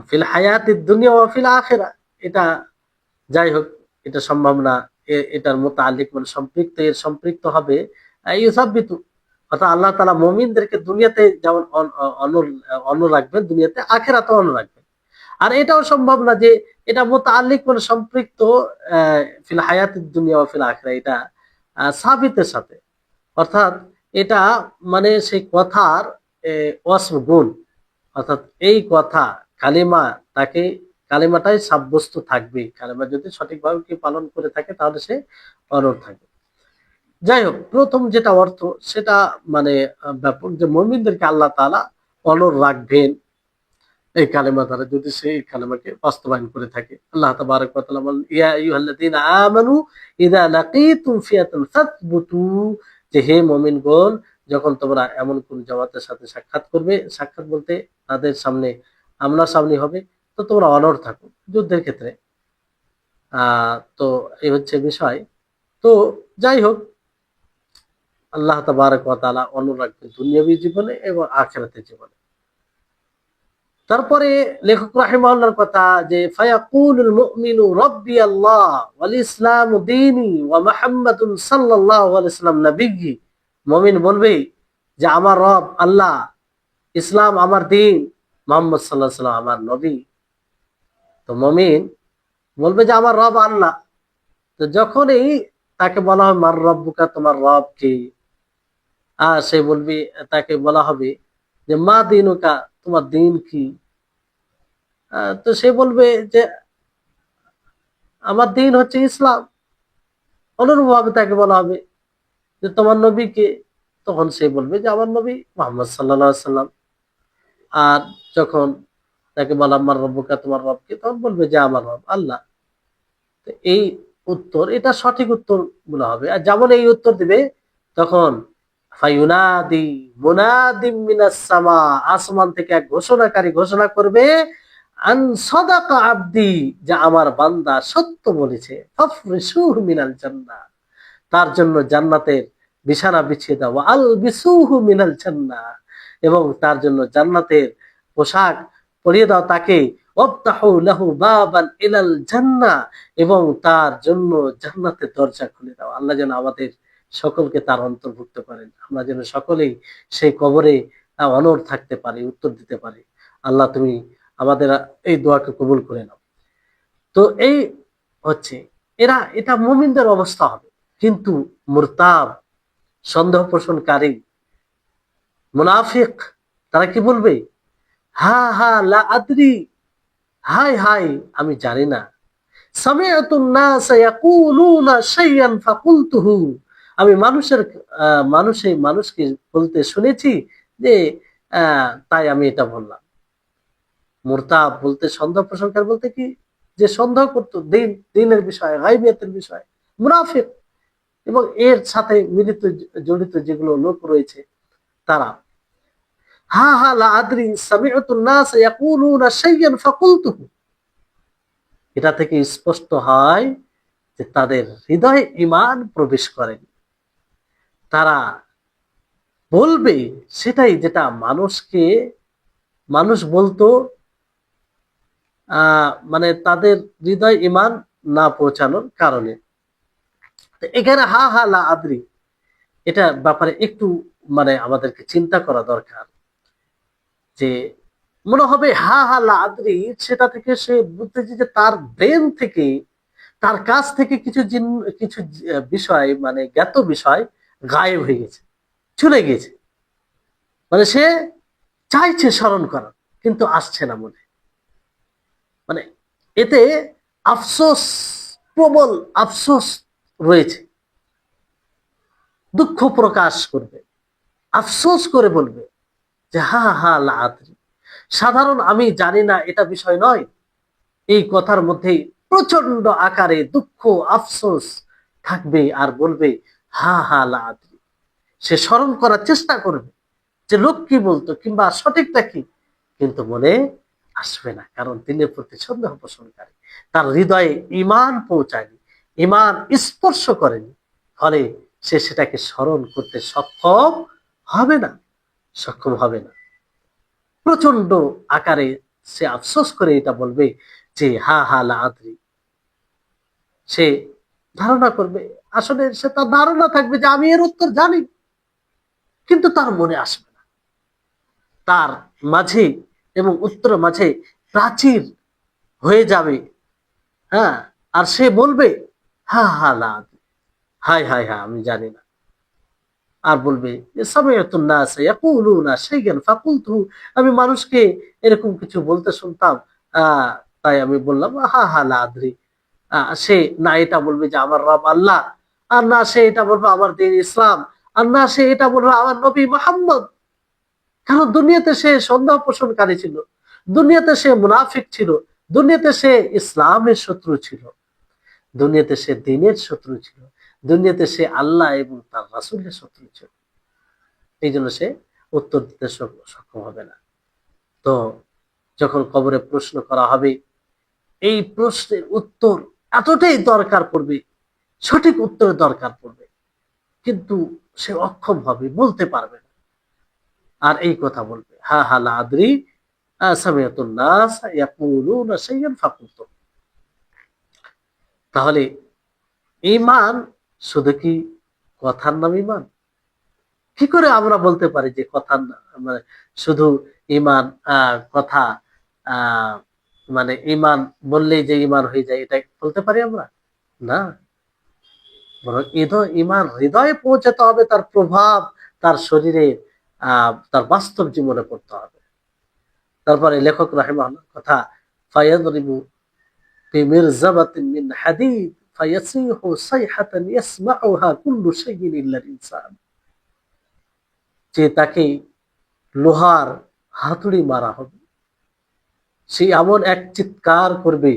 ফিল হায়াতিদ দুনিয়া ওয়া ফিল আখিরাহ, এটা যাই হোক, এটা সম্ভব না। এটার মুতাআল্লিক মানে সম্পৃক্ত, এর সম্পৃক্ত হবে ইউসাব্বিতু, অর্থাৎ আল্লাহ তাআলা মুমিনদেরকে দুনিয়াতে যেমন অন্ন রাখবেন, দুনিয়াতে আখিরাতেও অন্ন রাখবেন। আর এটাও সম্ভব না যে এটা মুতাআল্লিক মানে সম্পৃক্ত ফিল হায়াতিদ দুনিয়া ওয়া ফিল আখিরা, এটা সাবিতের সাথে, অর্থাৎ এটা মানে সেই কথার ওয়াসফ গুণ, অর্থাৎ এই কথা কালিমা, তাকে কালিমাটাই সাব্যস্ত থাকবে, কালিমা যদি সঠিকভাবে কি পালন করে থাকে তাহলে সে অনড় থাকবে। যাই হোক, প্রথম যেটা অর্থ সেটা মানে ব্যাপক, যে মুমিনদেরকে আল্লাহ তাআলা অনড় রাখবেন এই কালেমা দ্বারা, যদি সে এই কালেমাকে বাস্তবায়ন করে থাকে। আল্লাহ তাবারক ওয়া তাআলা বলেন, ইয়া আইয়ুহাল্লাযীনা আমানু ইযা লাকীতুম ফিয়াতান ফাসবুতু, যে হে মুমিনগণ, যখন তোমরা এমন কোন জামাতের সাথে সাক্ষাৎ করবে, সাক্ষাৎ বলতে তাদের সামনে সামনাসামনি হবে, তো তোমরা অনড় থাকো যুদ্ধের ক্ষেত্রে। তো এই হচ্ছে বিষয়। তো যাই হোক, আল্লাহ তাবারক ওয়া তাআলা অনড় রাখবেন দুনিয়াবী জীবনে এবং আখিরাতের জীবনে। তারপরে লেখক রাহিমাহুল্লাহর কথা, যে ফায়াকুলুল মুমিনু রাব্বি আল্লাহ ওয়াল ইসলামু দীনি ওয়া মুহাম্মাদুন সাল্লাল্লাহু আলাইহি ওয়াসাল্লাম নবিয়্যি, মুমিন বলবে যে আমার রব আল্লাহ, ইসলাম আমার দিন, মুহাম্মদ সাল্লাল্লাহু আলাইহি ওয়াসাল্লাম আমার নবী। তো মুমিন বলবে যে আমার রব আল্লাহ। তো যখনই তাকে বলা হয় মার রব্বুকা, তোমার রব কে, সে বলবে, তাকে বলা হবে যে মা দিনুকা, তোমার দিন কি। তো সে বলবে যে আমার দিন হচ্ছে ইসলাম। অনুরূপভাবে তাকে বলা হবে যে তোমার নবী কে, তখন সে বলবে যে আমার নবী মুহাম্মদ সাল্লাল্লাহু আলাইহি সাল্লাম। আর যখন তাকে বলা আমার রব্বুকা, তোমার রব কে, তখন বলবে যে আমার রব আল্লাহ। তো এই উত্তর, এটা সঠিক উত্তর বলা হবে। আর যেমন এই উত্তর দিবে, তখন ফায়ুনাদি মুনাদিম মিনাস সামা, আসমান থেকে এক ঘোষণাকারী ঘোষণা করবে, আন সাদাকা আবদি, যে আমার বান্দা সত্য বলেছে, ফাফরিসুহু মিনাল জান্নাহ, তার জন্য জান্নাতের বিছানা বিছিয়ে দাও, আল বিসুহু মিনাল জান্নাহ, এবং তার জন্য জান্নাতের পোশাক পরিয়ে দাও তাকে, ওয়াফতাহু লাহু বাবান ইলাল জান্নাহ, এবং তার জন্য জান্নাতের দরজা খুলে দাও। আল্লাহ যেন আমাদের সকলকে তার অন্তর্ভুক্ত করেন, আমরা যেন সকলেই সেই কবরে অনড় থাকতে পারি, উত্তর দিতে পারি। আল্লাহ তুমি আমাদের এই দোয়াকে কবুল করে নাও। তো এই হচ্ছে, এটা মুমিনদের অবস্থা হবে। কিন্তু মুরতাব, সন্দেহ পোষণকারী, মুনাফিক, তারা কি বলবে? হা হা লা আদরি, হাই হাই আমি জানি না। সামিআতুন নাস ইয়াকুলুনা শাইআন ফাকুলতুহু, আমি মানুষকে বলতে শুনেছি যে তাই আমি এটা বললাম। মুরতাব বলতে, সন্দেহ পোষণকারী বলতে কি, যে সন্দেহ করতো দিনের বিষয়, গায়বিয়াতের বিষয়, মুনাফিক এবং এর সাথে মিলিত জড়িত যেগুলো লোক রয়েছে তারা। হা হা লা আদরি সামিআতুন নাস ইয়াকুলুনা শাইআন ফাকুলতুহু, এটা থেকে স্পষ্ট হয় যে তাদের হৃদয়ে ঈমান প্রবেশ করেনি। তারা বলবে সেটাই যেটা মানুষ বলতো, মানে তাদের হৃদয় ঈমান না পৌঁছানোর কারণে। এখানে হা হা লা আদরি, এটা ব্যাপারে একটু মানে আমাদেরকে চিন্তা করা দরকার। যে মনে হবে হা হা লা আদরি, সেটা থেকে সে বুঝতেছে যে তার ব্রেন থেকে, তার কাছ থেকে কিছু বিষয়, মানে জ্ঞাত বিষয় গায়েব হয়ে গেছে, চলে গেছে। মানে সে চাইছে স্মরণ করার, কিন্তু আসছে না মনে। মানে এতে আফসোস, প্রবল আফসোস রয়েছে, দুঃখ প্রকাশ করবে, আফসোস করে বলবে যে হা হা লা আদরি। সাধারণ আমি জানি না এটা বিষয় নয়, এই কথার মধ্যে প্রচন্ড আকারে দুঃখ, আফসোস থাকবে, আর বলবে হা হা লা আদরি। সে স্মরণ করার চেষ্টা করবে যে লোক কি বলতো কিংবা সঠিকটা কি, কিন্তু মনে আসবে না, কারণ দিনের প্রতি সন্দেহ পোষণকারী, তার হৃদয়ে ঈমান পৌঁছায়নি, ঈমান স্পর্শ করেনি, ফলে সে সেটাকে স্মরণ করতে সক্ষম হবে না। প্রচন্ড আকারে সে আফসোস করে এটা বলবে যে হা হা লা আদরি। সে ধারণা করবে, আসলে সে তার ধারণা থাকবে যে আমি এর উত্তর জানি, কিন্তু তার মনে আসবে না। তার মাঝে এবং উত্তর মাঝে প্রাচীর হয়ে যাবে। হ্যাঁ, আর সে বলবে হা হা লা আদরি, হায় হায় হা আমি জানি না। আর বলবে যে সামিআতুন নাস ইয়াকুলুনা শাইআন ফাকুলতু, আমি মানুষকে এরকম কিছু বলতে শুনতাম, তাই আমি বললাম হা হা লা আদরি। সে না এটা বলবে যে আমার রব আল্লাহ, আর না সে এটা বলবে আমার দিন ইসলাম, আর না সে এটা বলবে আমার নবী মুহাম্মদ। কারণ দুনিয়াতে সে সন্দেহ পোষণকারী ছিল, দুনিয়াতে সে মুনাফিক ছিল, দুনিয়াতে সে ইসলামের শত্রু ছিল, দুনিয়াতে সে দিনের শত্রু ছিল, দুনিয়াতে সে আল্লাহ এবং তার রাসূলের শত্রু ছিল। এই জন্য সে উত্তর দিতে সক্ষম হবে না। তো যখন কবরে প্রশ্ন করা হবে, এই প্রশ্নের উত্তর এতটাই দরকার পড়বে, সঠিক উত্তরের দরকার পড়বে, কিন্তু সে অক্ষম হবে, বলতে পারবে না। আর এই কথা বলবে হা হা লা আদরি সামিআতুন নাস ইয়াকুলুনা শাইআন ফাকুলতু। তাহলে ঈমান শুধু কি কথার নাম ঈমান? কি করে আমরা বলতে পারি যে কথার মানে শুধু ঈমান কথা, আহ মানে ঈমান বললেই যে ঈমান হয়ে যায়, এটা বলতে পারি আমরা? না, বরং ঈমান হৃদয়ে পৌঁছাতে হবে, তার প্রভাব তার শরীরে, তার বাস্তব জীবনে পড়তে হবে। তারপরে লেখক রাহিমাহুল্লাহ কথা, ফায়াদরিবু বিমিরজাবাতিন মিন হাদিদ ফায়াসিহু সাইহাতান ইয়াসমাউহা কুল্লু শাইইন ইল্লাল ইনসান, যে তাকে লোহার হাতুড়ি মারা হবে, সে এমন এক চিৎকার করবে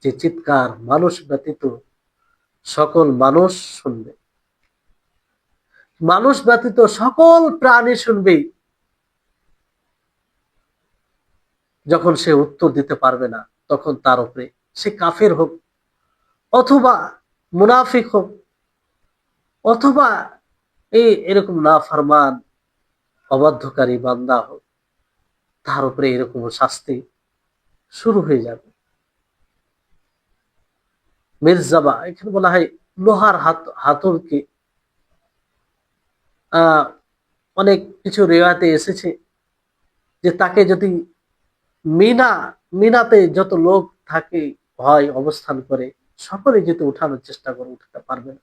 যে চিৎকার মানুষ ব্যতীত সকল মানুষ শুনবে, মানুষ ব্যতীত সকল প্রাণী শুনবে। যখন সে উত্তর দিতে পারবে না, তখন তার উপরে, সে কাফের হোক অথবা মুনাফিক হোক অথবা এরকম নাফরমান অবাধ্যকারী বান্দা হোক, তার উপরে এরকম শাস্তি শুরু হয়ে যাবে। মির্জাবা এখানে বলা হয় লোহার হাতুড়কে। অনেক কিছু রেওয়ায়তে এসেছে যে তাকে যদি মিনাতে যত লোক থাকে হয় অবস্থান করে, সকলে যদি উঠানোর চেষ্টা করে উঠাতে পারবে না।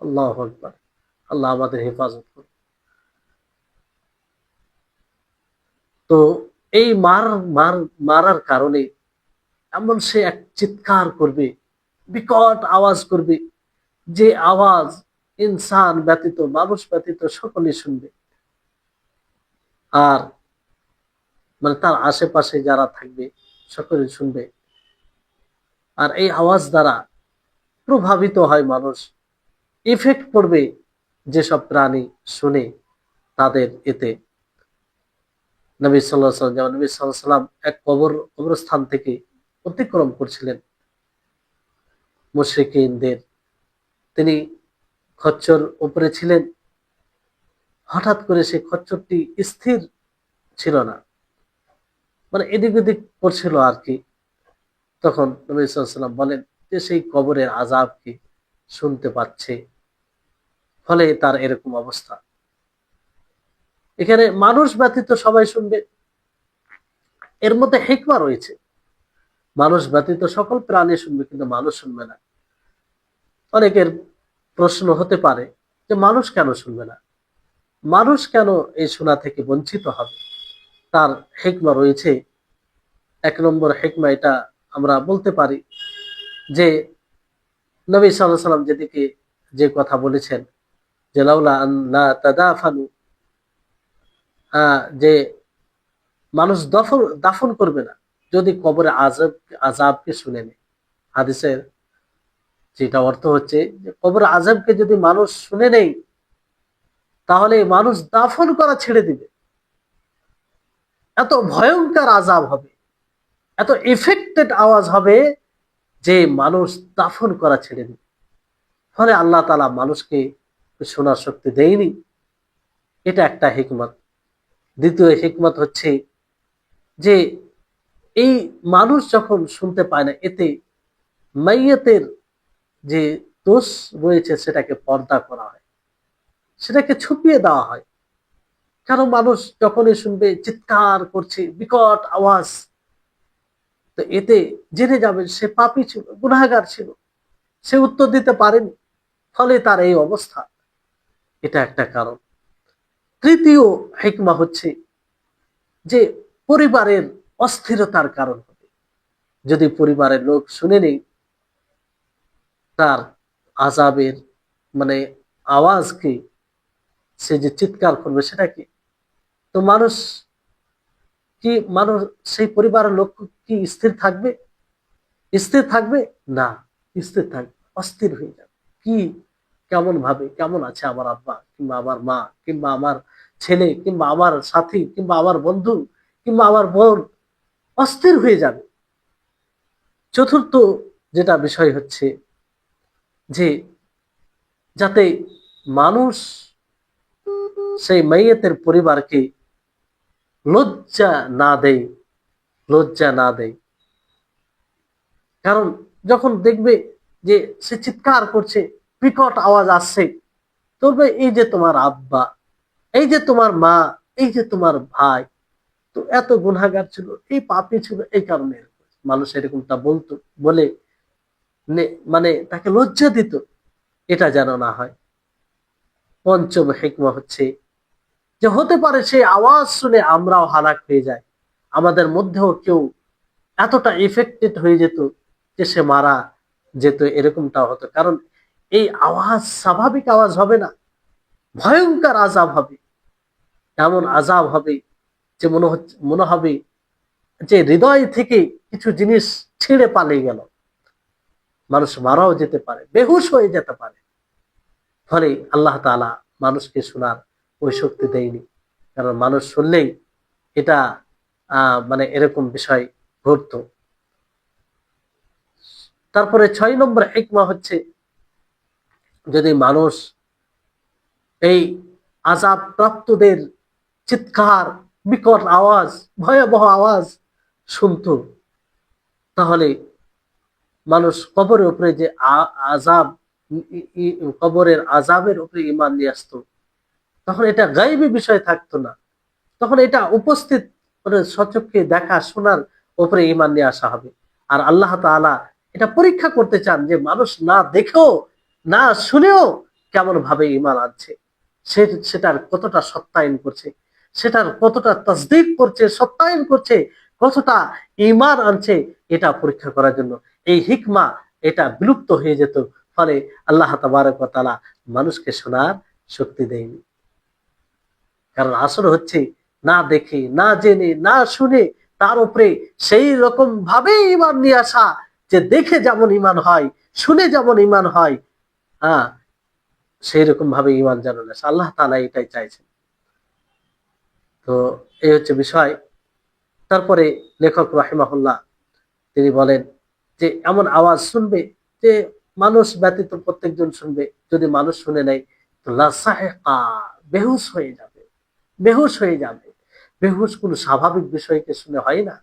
আল্লাহু আকবার। আল্লাহ আমাদের হেফাজত করুন। তো এই মারার কারণে এমন সে এক চিৎকার করবে, বিকট আওয়াজ করবে, যে আওয়াজ ইনসান ব্যতীত মানুষ ব্যতীত সকলে শুনবে। আর মানে তার আশেপাশে যারা থাকবে সকলে শুনবে। আর এই আওয়াজ দ্বারা প্রভাবিত হয় মানুষ, ইফেক্ট পড়বে যেসব প্রাণী শুনে তাদের এতে। নবী সাল্লাল্লাহু আলাইহি ওয়াসাল্লাম, যেমন নবী সাল্লাল্লাহু আলাইহি ওয়াসাল্লাম এক কবরস্থান থেকে অতিক্রম করছিলেন মুশরিকিনদের, তিনি খচ্চর উপরে ছিলেন, হঠাৎ করে সেই খচ্চরটি স্থির ছিল না, মানে এদিক ওদিক করছিল আর কি। তখন নবী সাল্লাল্লাহু আলাইহি ওয়াসাল্লাম বলেন যে সেই কবরের আযাবকে শুনতে পাচ্ছে, ফলে তার এরকম অবস্থা। এখানে মানুষ ব্যতীত সবাই শুনবে, এর মধ্যে হিকমা রয়েছে। মানুষ ব্যতীত সকল প্রাণী শুনবে, কিন্তু মানুষ শুনবে না। অনেকের প্রশ্ন হতে পারে যে মানুষ কেন শুনবে না, মানুষ কেন এই শোনা থেকে বঞ্চিত হবে? তার হিকমা রয়েছে। এক নম্বর হিকমা এটা আমরা বলতে পারি যে নবী সাল্লাল্লাহু আলাইহি ওয়াসাল্লাম যেদিকে যে কথা বলেছেন যে লাউলা আন লা তাদাফানু, যে মানুষ দাফন করবে না যদি কবরে আযাবকে শুনে নেয়। হাদিসের যেটা অর্থ হচ্ছে যে কবরে আযাবকে যদি মানুষ শুনে নেই, তাহলে মানুষ দাফন করা ছেড়ে দিবে। এত ভয়ঙ্কর আযাব হবে, এত ইফেক্টেড আওয়াজ হবে যে মানুষ দাফন করা ছেড়ে দিবে। ফলে আল্লাহ তাআলা মানুষকে শোনার শক্তি দেয়নি। এটা একটা হিকমত। দ্বিতীয় হিকমত হচ্ছে যে এই মানুষ যখন শুনতে পায় না, এতে মাইয়াতের যে দোষ রয়েছে সেটাকে পর্দা করা হয়, সেটাকে ছুপিয়ে দেওয়া হয়। কারণ মানুষ যখনই শুনবে চিৎকার করছে বিকট আওয়াজ, তো এতে জেনে যাবেন সে পাপী ছিল, গুনাহগার ছিল, সে উত্তর দিতে পারেনি, ফলে তার এই অবস্থা। এটা একটা কারণ। তৃতীয় হিকমা হচ্ছে যে পরিবারের অস্থিরতার কারণ হবে। যদি পরিবারের লোক শুনে নেই তার আযাবের মানে আওয়াজকে, সে যে চিৎকার করবে সেটা কি, তো মানুষ সেই পরিবারের লোক কি স্থির থাকবে? স্থির থাকবে না, স্থির থাকবে, অস্থির হয়ে যাবে। কি, কেমন ভাবে, কেমন আছে আমার আব্বা কিংবা আমার মা কিংবা আমার ছেলে কিংবা আমার সাথী কিংবা আমার বন্ধু কিংবা আমার বোন, অস্থির হয়ে যাবে। চতুর্থ যেটা বিষয় হচ্ছে যে যাতে মানুষ সেই মাইয়াতের পরিবারকে লজ্জা না দেয়, লজ্জা না দেয়। কারণ যখন দেখবে যে সে চিৎকার করছে, বিকট আওয়াজ আসছে, তবে এই যে তোমার আব্বা, এই যে তোমার মা, এই যে তোমার ভাই, তো এত গুনাহগার ছিল, এই পাপী ছিল, এই কারণে মানুষ এরকমটা বলতো বলে মানে তাকে লজ্জা দিত, এটা যেন না হয়। পঞ্চম হিকমা হচ্ছে যে হতে পারে সেই আওয়াজ শুনে আমরাও হালাক হয়ে যাই, আমাদের মধ্যেও কেউ এতটা এফেক্টেড হয়ে যেত যে সে মারা যেত, এরকমটা হতো। কারণ এই আওয়াজ স্বাভাবিক আওয়াজ হবে না, ভয়ঙ্কর আযাব হবে। এমন আযাব হবে যে মনে হবে যে হৃদয় থেকে কিছু জিনিস ছিঁড়ে পালিয়ে গেল। মানুষ মারাও যেতে পারে, বেহুশ হয়ে যেতে পারে। ফলে আল্লাহ তাআলা মানুষকে শোনার ওই শক্তি দেয়নি। কারণ মানুষ শুনলেই এটা মানে এরকম বিষয় ঘটতো। তারপরে 6 নম্বর হিকমা হচ্ছে যদি মানুষ এই আযাব প্রাপ্তদের চিৎকার, বিকট আওয়াজ, ভয়াবহ আওয়াজ শুনতো, তাহলে মানুষ কবরের উপরে যে আযাব, কবরের আযাবের উপরে ঈমান নিয়ে আসতো, তখন এটা গায়বী বিষয় থাকতো না, তখন এটা উপস্থিত মানে সচক্ষে দেখা শোনার উপরে ঈমান নিয়ে আসা হবে। আর আল্লাহ তাআলা এটা পরীক্ষা করতে চান যে মানুষ না দেখেও না শুনেও কেমন ভাবে ঈমান আনছে, সেটার কতটা সত্যায়ন করছে, সেটার কতটা তাসদীক করছে, সত্যায়ন করছে, কতটা ঈমান আনছে, এটা পরীক্ষা করার জন্য এই হিকমা এটা বিলুপ্ত হয়ে যেত। ফলে আল্লাহ তাবারক ওয়া তাআলা মানুষকে শোনার শক্তি দেয়নি। কারণ আসল হচ্ছে না দেখে, না জেনে, না শুনে তার উপরে সেই রকম ভাবে ঈমান নিয়ে আসা, যে দেখে যেমন ঈমান হয়, শুনে যেমন ঈমান হয়, হ্যাঁ, সেই রকম ভাবে ঈমান যেন না আসে। আল্লাহ তাআলা এটাই চাইছেন। তো এই হচ্ছে বিষয়। তারপরে লেখক রাহিমাহুল্লাহ তিনি বলেন যে এমন আওয়াজ শুনবে যে মানুষ ব্যতীত প্রত্যেকজন শুনবে, যদি মানুষ শুনে নেয় তো লাসাহিকা, বেহুশ হয়ে যাবে, বেহুশ হয়ে যাবে। বেহুশ কোনো স্বাভাবিক বিষয়কে শুনে হয় না।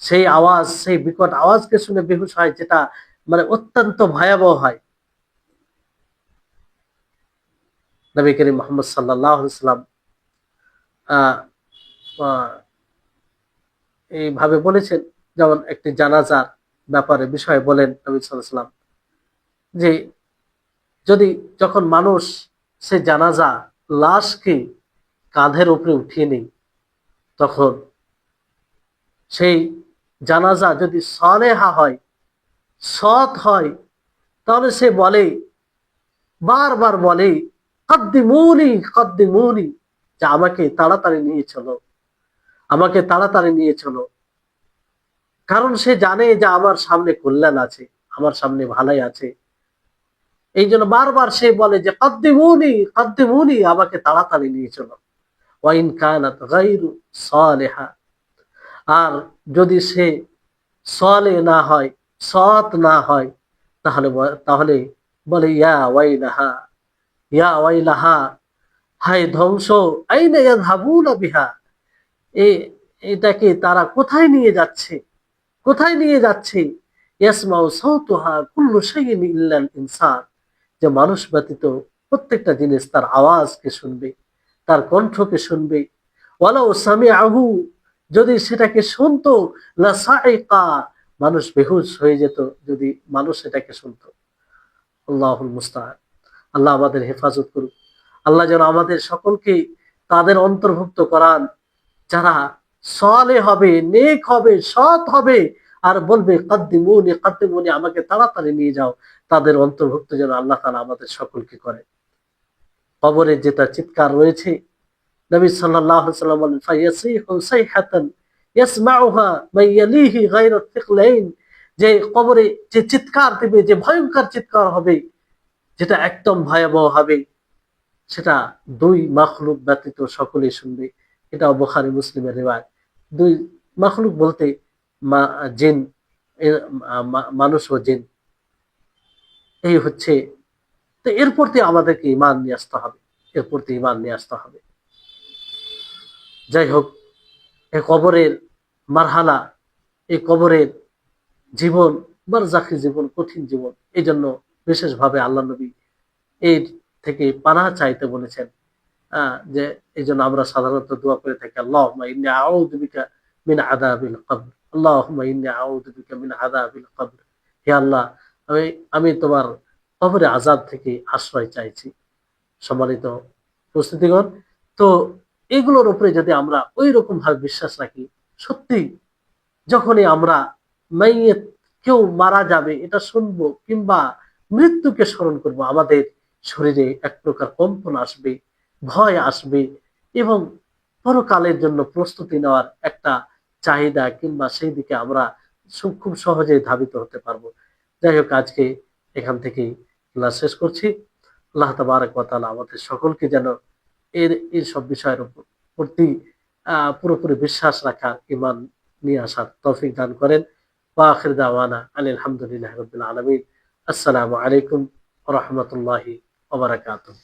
সেই আওয়াজ, সেই বিকট আওয়াজকে শুনে বেহুশ হয়, যেটা মানে অত্যন্ত ভয়াবহ হয়। নবী করিম মুহাম্মদ সাল্লাল্লাহু আলাইহি সাল্লাম এইভাবে বলেছেন, যেমন একটি জানাজার ব্যাপারে বিষয় বলেন নবী সাল্লাল্লাহু আলাইহি সাল্লাম যে যদি যখন মানুষ সে জানাজা লাশকে কাঁধের উপরে উঠিয়ে নেই, তখন সেই জানাজা যদি সালেহা হয়, সৎ হয়, তাহলে সে বলে, বারবার বলে, কদ্দিমুনি কদ্দিমুনি, যে আমাকে তাড়াতাড়ি নিয়ে চলো, আমাকে তাড়াতাড়ি নিয়ে চলো। কারণ সে জানে যে আমার সামনে কল্যাণ আছে, আমার সামনে ভালাই আছে। এই জন্য বারবার সে বলে যে কদ্দিমুনি কদ্দিমুনি, আমাকে তাড়াতাড়ি নিয়ে চলো। ওয়াইন কানাত গায়রু সালিহা, আর যদি সে সলে না হয়, সৎ না হয়, তাহলে তাহলে বলে ইয়া ওয়াইলাহা, ইয়া ওয়াইলাহা, হায় ধ্বংস, আইনা ইয়াযহাবুনা বিহা, এ এটাকে তারা কোথায় নিয়ে যাচ্ছে, কোথায় নিয়ে যাচ্ছে। ইয়াসমাউ সাউতুহা কুল্লু শাইইন ইল্লাল ইনসান, যে মানুষ ব্যতীত প্রত্যেকটা জিনিস তার আওয়াজকে শুনবে, তার কণ্ঠকে শুনবে। ওয়ালাউ সামিআহু, যদি সেটাকে শুনতো, লাসাইকা, মানুষ বেহুশ হয়ে যেত যদি মানুষ সেটাকে শুনতো। আল্লাহুল মুস্তাআন। আল্লাহ আমাদের হেফাজত করুক। আল্লাহ যেন আমাদের সকলকে তাদের অন্তর্ভুক্ত করান যারা সালেহ হবে, নেক হবে, সৎ হবে, আর বলবে কাদ্দিমুনি কাদ্দিমুনি, আমাকে তাড়াতাড়ি নিয়ে যাও। তাদের অন্তর্ভুক্ত যেন আল্লাহ তাআলা আমাদের সকলকে করে। কবরে যেটা চিৎকার রয়েছে, নবী সাল্লাল্লাহু আলাইহি ওয়াসাল্লাম বলেন, ফায়াসিহু সাইহাতান ইয়াসমাউহা মান ইয়ালিহি গায়রা থিকলাইন, যে কবরে যে চিৎকার দিবে, যে ভয়ঙ্কর চিৎকার হবে, যেটা একদম ভয়াবহ হবে, সেটা দুই মাখলুক ব্যতীত সকলেই শুনবে। এটা বুখারী মুসলিমের রিওয়ায়াত। দুই মাখলুক বলতে জিন, মানুষ ও জিন। এই হচ্ছে, তো এর প্রতি আমাদেরকে ঈমান নিয়ে আসতে হবে, এর প্রতি ঈমান নিয়ে আসতে হবে। যাই হোক, এই কবরের মারহালা, এই কবরের জীবন, বারজাখি জীবন, কঠিন জীবন। এই জন্য বিশেষভাবে আল্লাহ নবী এর থেকে পানাহ চাইতে বলেছেন। যে এই জন্য আমরা সাধারণত দোয়া করে থাকি, আল্লাহুম্মা ইন্নী আউযু বিকা মিন আযাবিল কবর, আল্লাহুম্মা ইন্নী আউযু বিকা মিন আযাবিল কবর। হে আল্লাহ, আমি আমি তোমার কবরের আযাব থেকে আশ্রয় চাইছি। সম্মানিত উপস্থিতিগণ, তো এগুলোর উপরে যদি আমরা ওই রকম ভাবে বিশ্বাস রাখি, সত্যি যখনই আমরা মাইয়েত, কেউ মারা যাবে এটা শুনবো, কিংবা মৃত্যুকে স্মরণ করব, আমাদের শরীরে এক প্রকার কম্পন আসবে, ভয় আসবে, এবং পরকালের জন্য প্রস্তুতি নেওয়ার একটা চাহিদা, কিংবা সেই দিকে আমরা খুব সহজেই ধাবিত হতে পারবো। যাই হোক, আজকে এখান থেকেই ক্লাস শেষ করছি। আল্লাহ তাবারক ওয়া তাআলা আমাদের সকলকে যেন এই সব বিষয়ের প্রতি পুরোপুরি বিশ্বাস রাখা, ঈমান নিয়ে আসার তৌফিক দান করেন। ওয়া আখির দাওয়ানা আনিল হামদুলিল্লাহি রাব্বিল আলামিন। আসসালামু আলাইকুম ওয়া রাহমাতুল্লাহি ওয়া বারাকাতুহু।